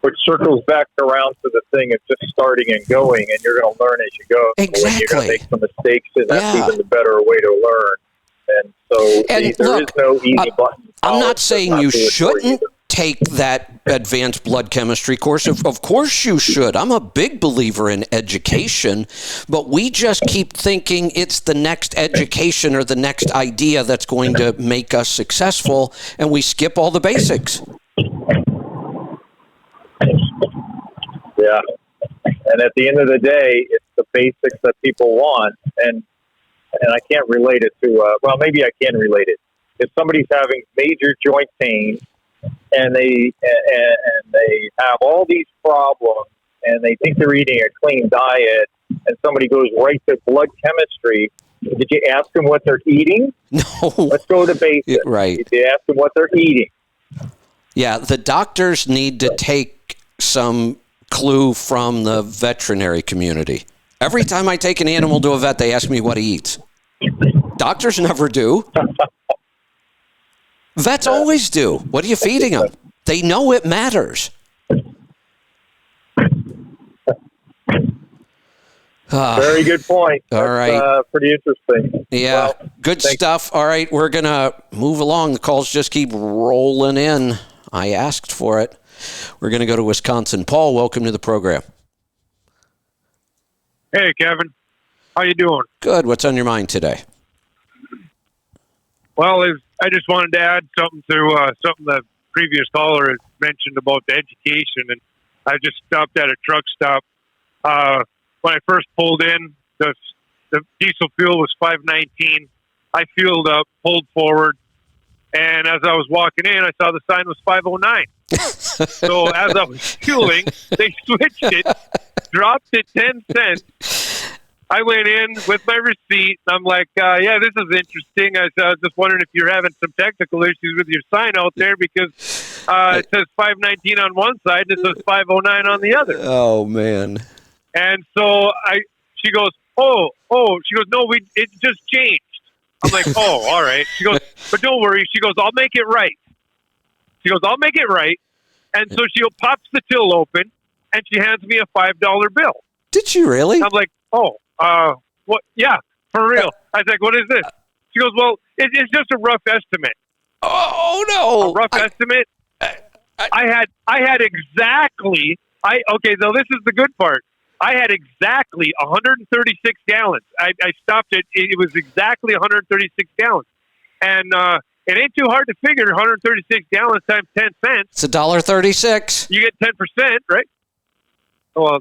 Which circles back around to the thing of just starting and going, and you're going to learn as you go. Exactly. When you're going to make some mistakes, and that's even the better way to learn. And so there is no easy button. I'm not saying you shouldn't take that advanced blood chemistry course. Of course you should. I'm a big believer in education, but we just keep thinking it's the next education or the next idea that's going to make us successful, and we skip all the basics. Yeah. And at the end of the day, it's the basics that people want, and I can't relate it to, well, maybe I can relate it. If somebody's having major joint pain, and they have all these problems, and they think they're eating a clean diet, and somebody goes right to blood chemistry. Did you ask them what they're eating? No. Let's go to basics. Right. Did you ask them what they're eating? Yeah, the doctors need to take some clue from the veterinary community. Every time I take an animal to a vet, they ask me what he eats. Doctors never do. Vets always do. What are you feeding them? They know it matters. Very good point. All right. Pretty interesting. Yeah, well, good stuff. All right, we're going to move along. The calls just keep rolling in. I asked for it. We're going to go to Wisconsin. Paul, welcome to the program. Hey, Kevin. How you doing? Good. What's on your mind today? Well, I just wanted to add something to something the previous caller has mentioned about the education. And I just stopped at a truck stop. When I first pulled in, the diesel fuel was $5.19. I fueled up, pulled forward, and as I was walking in, I saw the sign was $5.09. So as I was fueling, they switched it, dropped it 10 cents. I went in with my receipt. I'm like, yeah, this is interesting. I was just wondering if you're having some technical issues with your sign out there because it says $5.19 on one side and it says $5.09 on the other. Oh, man. And so she goes, oh, she goes, no, it just changed. I'm like, oh, all right. She goes, but don't worry. She goes, I'll make it right. She goes, I'll make it right. And so she pops the till open and she hands me a $5 bill. Did she really? I'm like, oh, what? Yeah, for real. I was like, what is this? She goes, well, it's just a rough estimate. Oh, no. A rough estimate. I had exactly, okay, so this is the good part. I had exactly 136 gallons. I stopped it. It was exactly 136 gallons. And it ain't too hard to figure 136 gallons times 10 cents. It's $1.36. You get 10%, right? Well,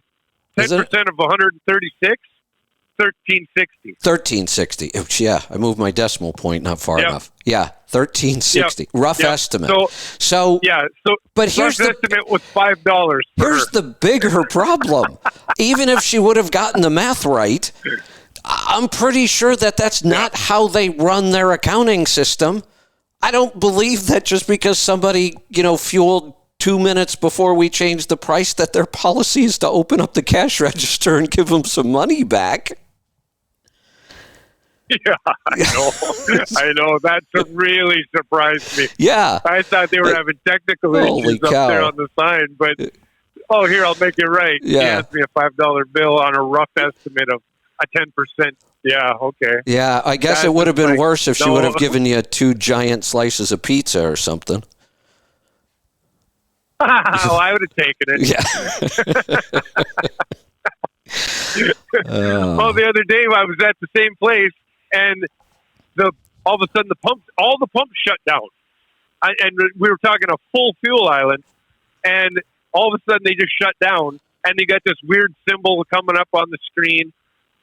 10% of 136, $13.60. $13.60. Yeah, I moved my decimal point not far enough. Yeah, $13.60. Yep. Rough estimate. So but here's the estimate was $5. Here's the bigger problem. Even if she would have gotten the math right, I'm pretty sure that that's not how they run their accounting system. I don't believe that just because somebody, fueled 2 minutes before we changed the price, that their policy is to open up the cash register and give them some money back. Yeah, I know. That really surprised me. Yeah. I thought they were having technical issues up there on the sign, but oh, here, I'll make it right. Yeah. He asked me a $5 bill on a rough estimate of a 10%. Yeah, okay. Yeah, I guess it would have been worse if she would have given you 2 giant slices of pizza or something. I would have taken it. Yeah. Well, the other day I was at the same place, and all of a sudden all the pumps shut down. And we were talking a full fuel island, and all of a sudden they just shut down, and they got this weird symbol coming up on the screen.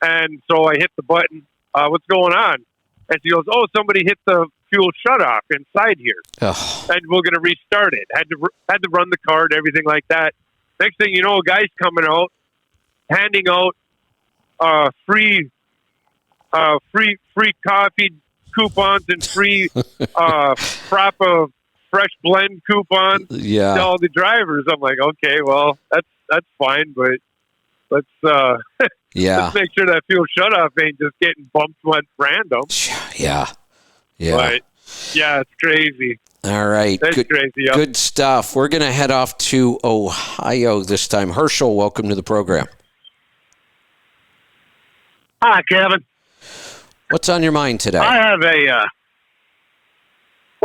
And so I hit the button. What's going on? And she goes, oh, somebody hit the fuel shutoff inside here. Oh. And we're going to restart it. Had to run the card, everything like that. Next thing you know, a guy's coming out, handing out free coffee coupons and free Frappa fresh blend coupons to all the drivers. I'm like, okay, well, that's fine, but let's let's make sure that fuel shutoff ain't just getting bumped at random. Yeah. But, yeah, it's crazy. All right. That's crazy. Yeah. Good stuff. We're going to head off to Ohio this time. Herschel, welcome to the program. Hi, Kevin. What's on your mind today? I have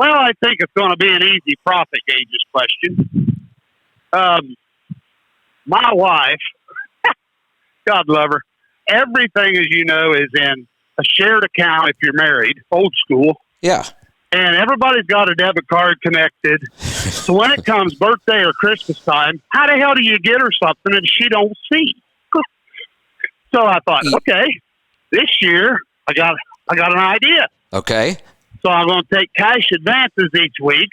I think it's going to be an easy profit gauges question. My wife, God love her, everything, as you know, is in a shared account if you're married, old school. Yeah. And everybody's got a debit card connected. So when it comes birthday or Christmas time, how the hell do you get her something and she don't see? So I thought, okay, this year I got an idea. Okay. So I'm going to take cash advances each week.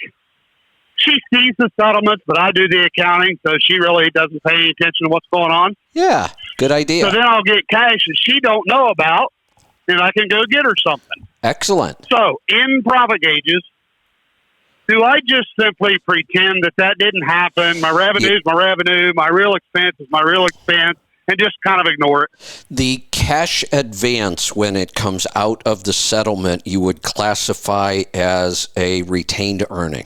She sees the settlements, but I do the accounting, so she really doesn't pay any attention to what's going on. Yeah, good idea. So then I'll get cash that she don't know about, and I can go get her something. Excellent. So in profit gauges, do I just simply pretend that didn't happen? My revenue is my revenue, my real expense is my real expense, and just kind of ignore it? The cash advance, when it comes out of the settlement, you would classify as a retained earning.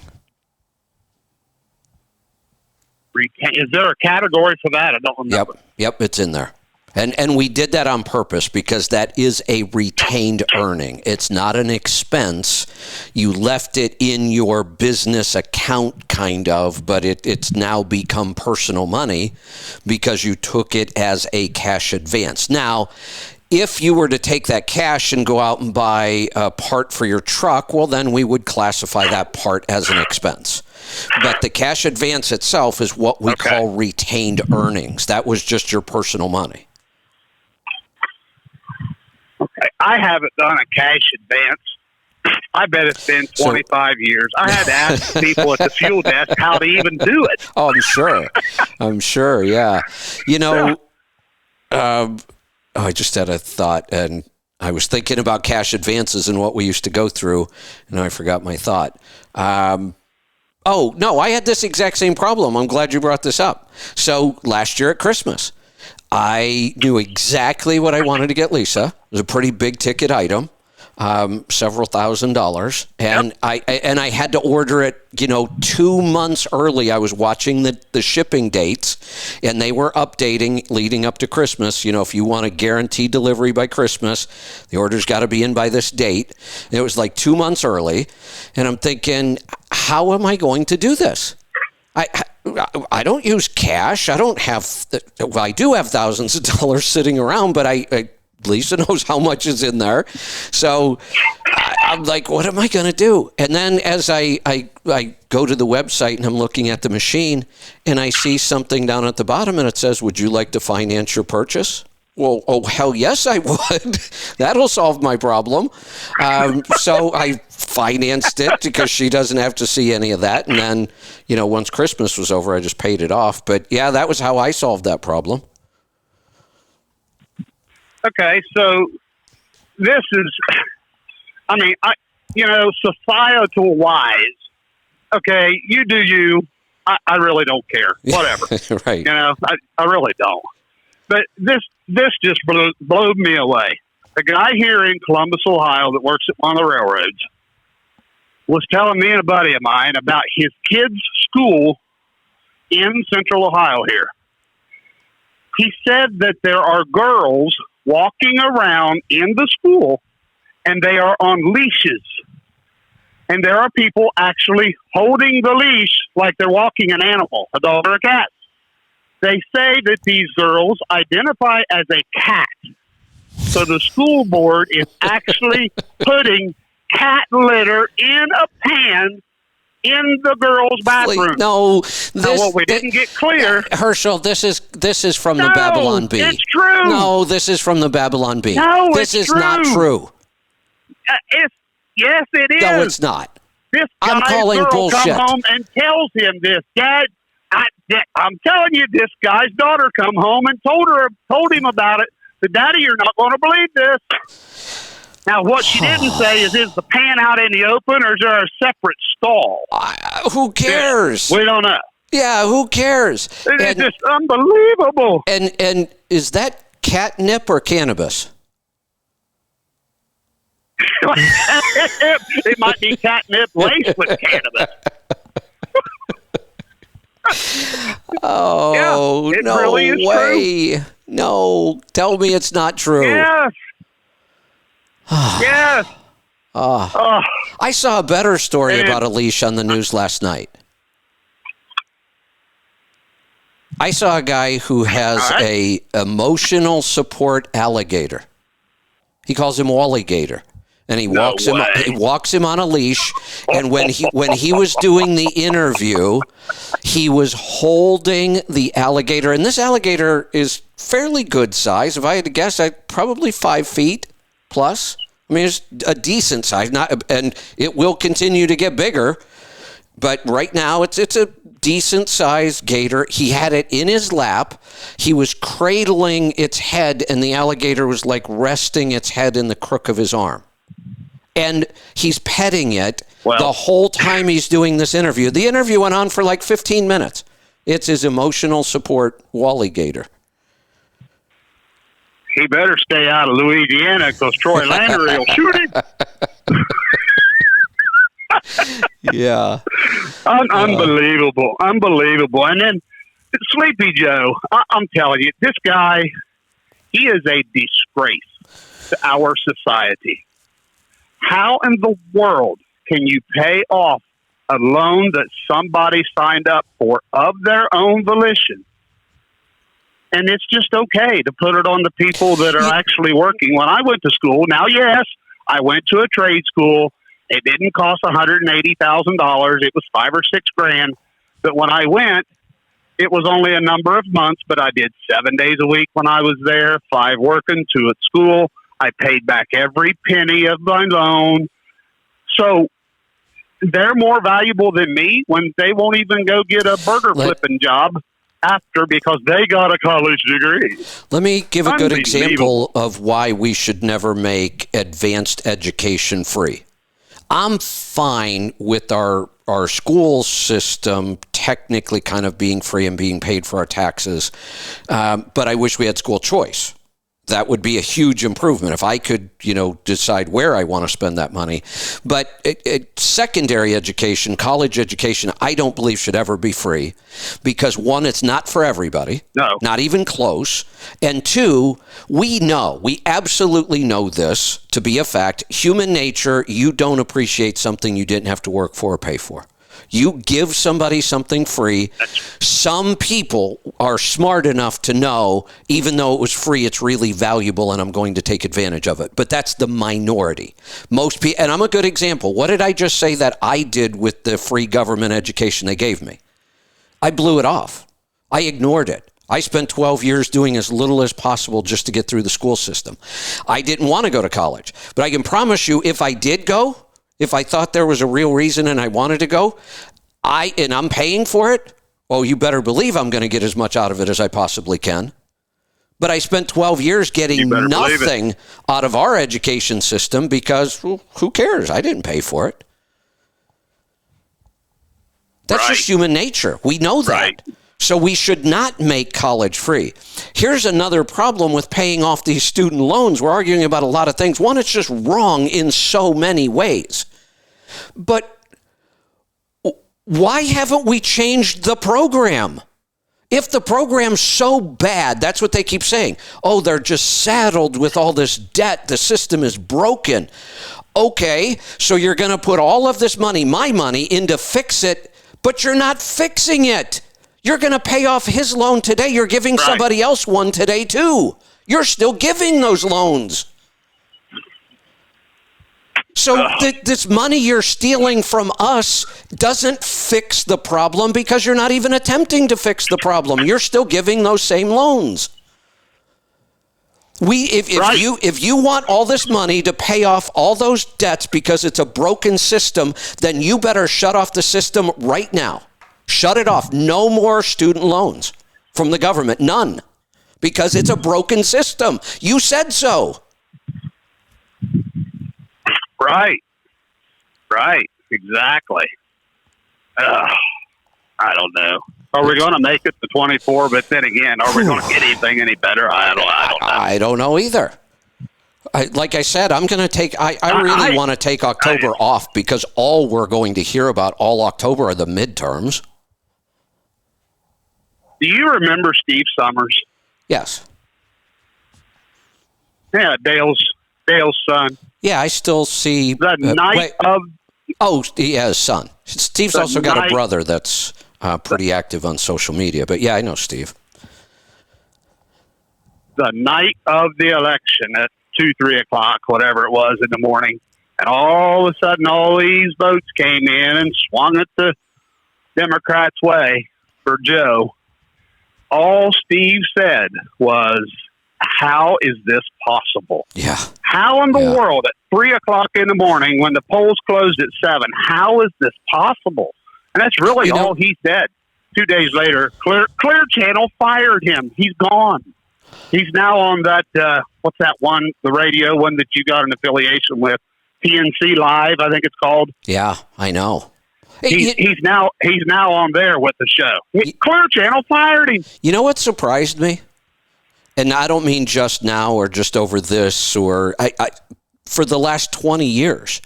Is there a category for that? I don't remember. Yep, it's in there. And we did that on purpose because that is a retained earning. It's not an expense. You left it in your business account, kind of, but it's now become personal money because you took it as a cash advance. Now, if you were to take that cash and go out and buy a part for your truck, well, then we would classify that part as an expense. But the cash advance itself is what we call retained earnings. That was just your personal money. Okay. I haven't done a cash advance. I bet it's been 25 years. I had to ask people at the fuel desk how to even do it. Oh, I'm sure, yeah. You know, I just had a thought, and I was thinking about cash advances and what we used to go through, and I forgot my thought. Oh, no, I had this exact same problem. I'm glad you brought this up. So last year at Christmas, I knew exactly what I wanted to get Lisa. It was a pretty big ticket item, several $1,000s. And I had to order it, 2 months early. I was watching the shipping dates, and they were updating leading up to Christmas. If you want a guaranteed delivery by Christmas, the order's got to be in by this date. And it was like 2 months early. And I'm thinking, how am I going to do this? I don't use cash. I don't have, I do have thousands of dollars sitting around, but Lisa knows how much is in there. So I'm like, what am I going to do? And then as I go to the website and I'm looking at the machine and I see something down at the bottom and it says, would you like to finance your purchase? Well, oh, hell yes, I would. That'll solve my problem. So I financed it because she doesn't have to see any of that. And then, once Christmas was over, I just paid it off. But yeah, that was how I solved that problem. Okay, so this is, societal wise, okay, you do you. I really don't care. Whatever. Right. I really don't. But this just blew me away. A guy here in Columbus, Ohio, that works at one of the railroads was telling me and a buddy of mine about his kid's school in Central Ohio here. He said that there are girls walking around in the school and they are on leashes. And there are people actually holding the leash like they're walking an animal, a dog or a cat. They say that these girls identify as a cat. So the school board is actually putting cat litter in a pan in the girls' bathroom. No, what we didn't get clear, Herschel. This is from the Babylon Bee. It's true. No, this is from the Babylon Bee. No, this is true. not true. Yes, it is. No, it's not. This I'm guy's calling girl bullshit. come home and tells him this. Dad, I'm telling you, this guy's daughter come home and told him about it. The Daddy, you're not going to believe this. Now, what she didn't say is the pan out in the open, or is there a separate stall? Who cares? We don't know. Yeah, who cares? It's just unbelievable. And is that catnip or cannabis? It might be catnip laced with cannabis. Oh, yeah, no really way. True. No, tell me it's not true. Yes. Yes. I saw a better story about a leash on the news last night. I saw a guy who has a emotional support alligator. He calls him Wally Gator. And he walks him on a leash. And when he was doing the interview, he was holding the alligator. And this alligator is fairly good size. If I had to guess, probably 5 feet plus. I mean, it's a decent size. And it will continue to get bigger. But right now, it's a decent sized gator. He had it in his lap. He was cradling its head, and the alligator was like resting its head in the crook of his arm. And he's petting it the whole time he's doing this interview. The interview went on for like 15 minutes. It's his emotional support Wally Gator. He better stay out of Louisiana because Troy Landry will shoot him. Yeah. Unbelievable. Unbelievable. And then Sleepy Joe, I'm telling you, this guy, he is a disgrace to our society. How in the world can you pay off a loan that somebody signed up for of their own volition? And it's just okay to put it on the people that are actually working. When I went to school, now, yes, I went to a trade school. It didn't cost $180,000. It was $5 or $6 grand. But when I went, it was only a number of months, but I did 7 days a week when I was there, 5 working, 2 at school. I paid back every penny of my loan. So they're more valuable than me when they won't even go get a burger flipping job after because they got a college degree. Let me give a good example of why we should never make advanced education free. I'm fine with our school system technically kind of being free and being paid for our taxes, but I wish we had school choice. That would be a huge improvement if I could, decide where I want to spend that money. But secondary education, college education, I don't believe should ever be free because, one, it's not for everybody, not even close. And two, we absolutely know this to be a fact. Human nature, you don't appreciate something you didn't have to work for or pay for. You give somebody something free. Some people are smart enough to know, even though it was free, it's really valuable and I'm going to take advantage of it. But that's the minority. Most people, and I'm a good example. What did I just say that I did with the free government education they gave me? I blew it off. I ignored it. I spent 12 years doing as little as possible just to get through the school system. I didn't want to go to college, but I can promise you if I did go, if I thought there was a real reason and I wanted to go, and I'm paying for it, well, you better believe I'm going to get as much out of it as I possibly can. But I spent 12 years getting nothing out of our education system because, well, who cares? I didn't pay for it. That's just human nature. We know that. Right. So we should not make college free. Here's another problem with paying off these student loans. We're arguing about a lot of things. One, it's just wrong in so many ways. But Why haven't we changed the program? If the program's so bad, that's what they keep saying. Oh, they're just saddled with all this debt. The system is broken. Okay, so you're going to put all of this money, my money, in to fix it, but you're not fixing it. You're going to pay off his loan today. You're giving somebody else one today, too. You're still giving those loans. So this money you're stealing from us doesn't fix the problem because you're not even attempting to fix the problem. You're still giving those same loans. If you want all this money to pay off all those debts because it's a broken system, then you better shut off the system right now. Shut it off. No more student loans from the government. None. Because it's a broken system. You said so. Right. Exactly. I don't know. Are we going to make it to 24? But then again, are we going to get anything any better? I don't know. I don't know either. Like I said, I'm going to take. I really want to take October off because all we're going to hear about all October are the midterms. Do you remember Steve Summers? Yes. Yeah, Dale's son. Yeah, I still see the night of. Oh, he has a son. Steve's also got a brother that's pretty active on social media. But yeah, I know Steve. The night of the election at 2, 3 o'clock, whatever it was in the morning, and all of a sudden, all these votes came in and swung it the Democrats' way for Joe. All Steve said was, how is this possible? Yeah. How in the world at 3 o'clock in the morning when the polls closed at 7, how is this possible? And that's really all he said. 2 days later, Clear Channel fired him. He's gone. He's now on that, what's that one, the radio one that you got an affiliation with? PNC Live, I think it's called. Yeah, I know. He's now on there with the show. Clear Channel fired him. You know what surprised me? And I don't mean just now or just over this or for the last 20 years.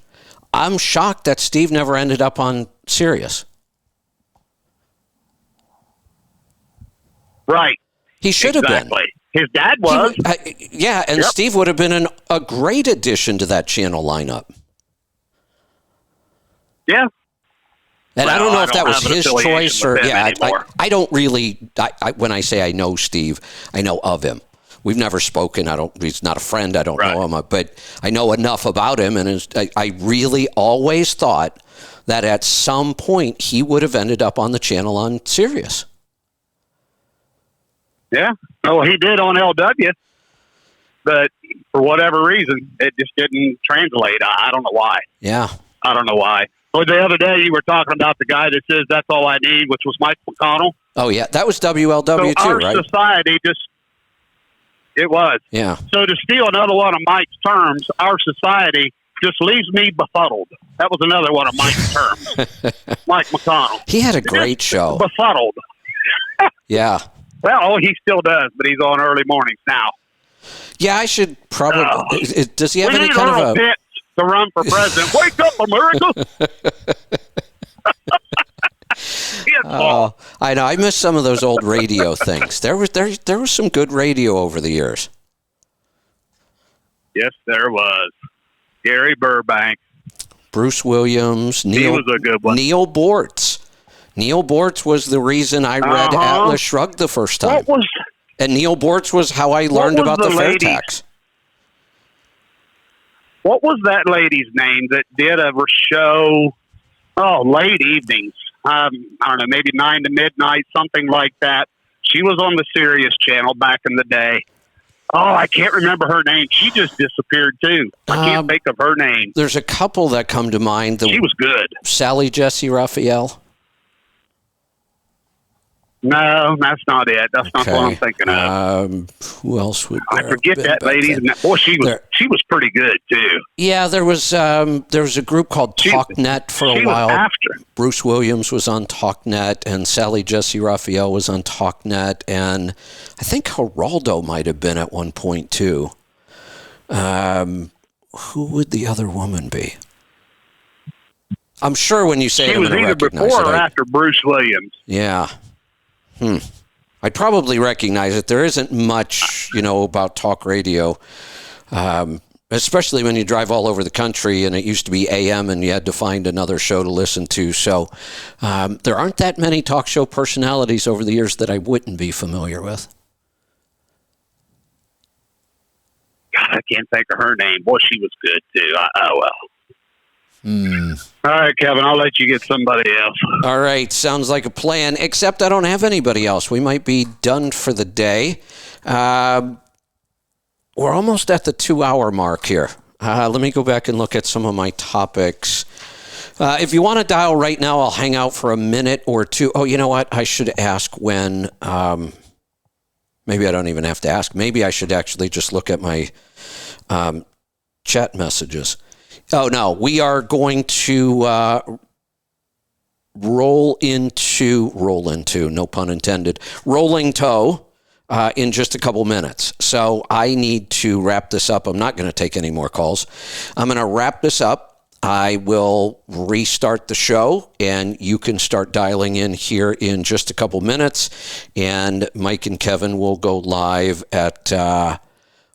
I'm shocked that Steve never ended up on Sirius. Right. He should have been. His dad was. Steve would have been a great addition to that channel lineup. Yeah. And I don't know if that was his choice or I don't really. When I say I know Steve, I know of him. We've never spoken. He's not a friend. I don't know him, but I know enough about him. And I really always thought that at some point he would have ended up on the channel on Sirius. Yeah. Oh, he did on LW, but for whatever reason, it just didn't translate. I don't know why. Yeah. I don't know why. Well, the other day you were talking about the guy that says that's all I need, which was Mike McConnell. Oh, yeah. That was WLW too, right? Our society it was. Yeah. So to steal another one of Mike's terms, our society just leaves me befuddled. That was another one of Mike's terms. Mike McConnell. He had a great show. Befuddled. Yeah. Well, he still does, but he's on early mornings now. Yeah, I should probably. Does he have any kind Earl of a? Pitts to run for president? Wake up, America! Oh, I know. I miss some of those old radio things. There was some good radio over the years. Yes, there was. Gary Burbank, Bruce Williams, he was a good one. Neil Bortz. Neil Bortz was the reason I read Atlas Shrugged the first time. And Neil Bortz was how I learned about the fair tax. What was that lady's name that did a show? Oh, late evenings. I don't know, maybe 9 to midnight, something like that. She was on the Sirius channel back in the day. Oh, I can't remember her name. She just disappeared too. I can't think of her name. There's a couple that come to mind. She was good. Sally Jesse Raphael. No, that's not it. That's not what I'm thinking of. Who else would I forget that lady? Boy, she was pretty good too. Yeah, there was a group called TalkNet for a while. After Bruce Williams was on TalkNet, and Sally Jesse Raphael was on TalkNet, and I think Geraldo might have been at one point too. Who would the other woman be? I'm sure when you say she it, I'm was gonna either recognize before it. or after Bruce Williams. Yeah. I'd probably recognize it. There isn't much, about talk radio, especially when you drive all over the country, and it used to be AM and you had to find another show to listen to. So there aren't that many talk show personalities over the years that I wouldn't be familiar with. God, I can't think of her name. Boy, she was good, too. All right, Kevin, I'll let you get somebody else. All right, sounds like a plan, except I don't have anybody else. We might be done for the day. We're almost at the 2-hour mark here. Let me go back and look at some of my topics. If you want to dial right now, I'll hang out for a minute or two. Oh, you know what? I should ask when... maybe I don't even have to ask. Maybe I should actually just look at my chat messages. Oh, no. We are going to roll into, no pun intended, rolling toe in just a couple minutes. So I need to wrap this up. I'm not going to take any more calls. I'm going to wrap this up. I will restart the show, and you can start dialing in here in just a couple minutes. And Mike and Kevin will go live at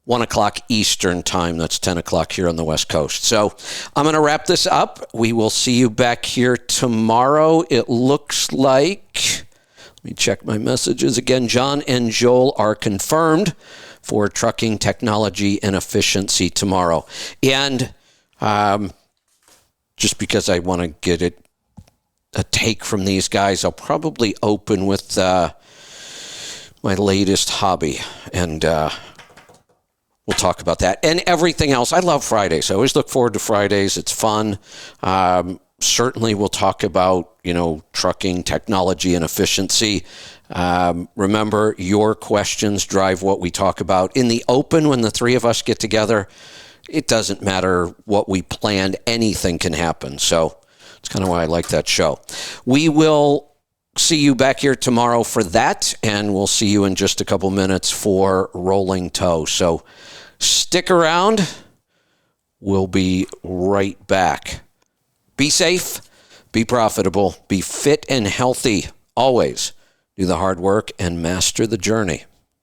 1 o'clock Eastern time. That's 10 o'clock here on the West Coast. So I'm going to wrap this up. We will see you back here tomorrow. It looks like, let me check my messages again. John and Joel are confirmed for Trucking Technology and Efficiency tomorrow. And just because I want to get a take from these guys, I'll probably open with my latest hobby, and we'll talk about that and everything else. I love Fridays. I always look forward to Fridays. It's fun. Certainly we'll talk about, trucking, technology, and efficiency. Remember, your questions drive what we talk about. In the open, when the three of us get together, it doesn't matter what we planned. Anything can happen. So it's kind of why I like that show. We will see you back here tomorrow for that, and we'll see you in just a couple minutes for Rolling Toe. So stick around. We'll be right back. Be safe, be profitable, be fit and healthy. Always do the hard work and master the journey.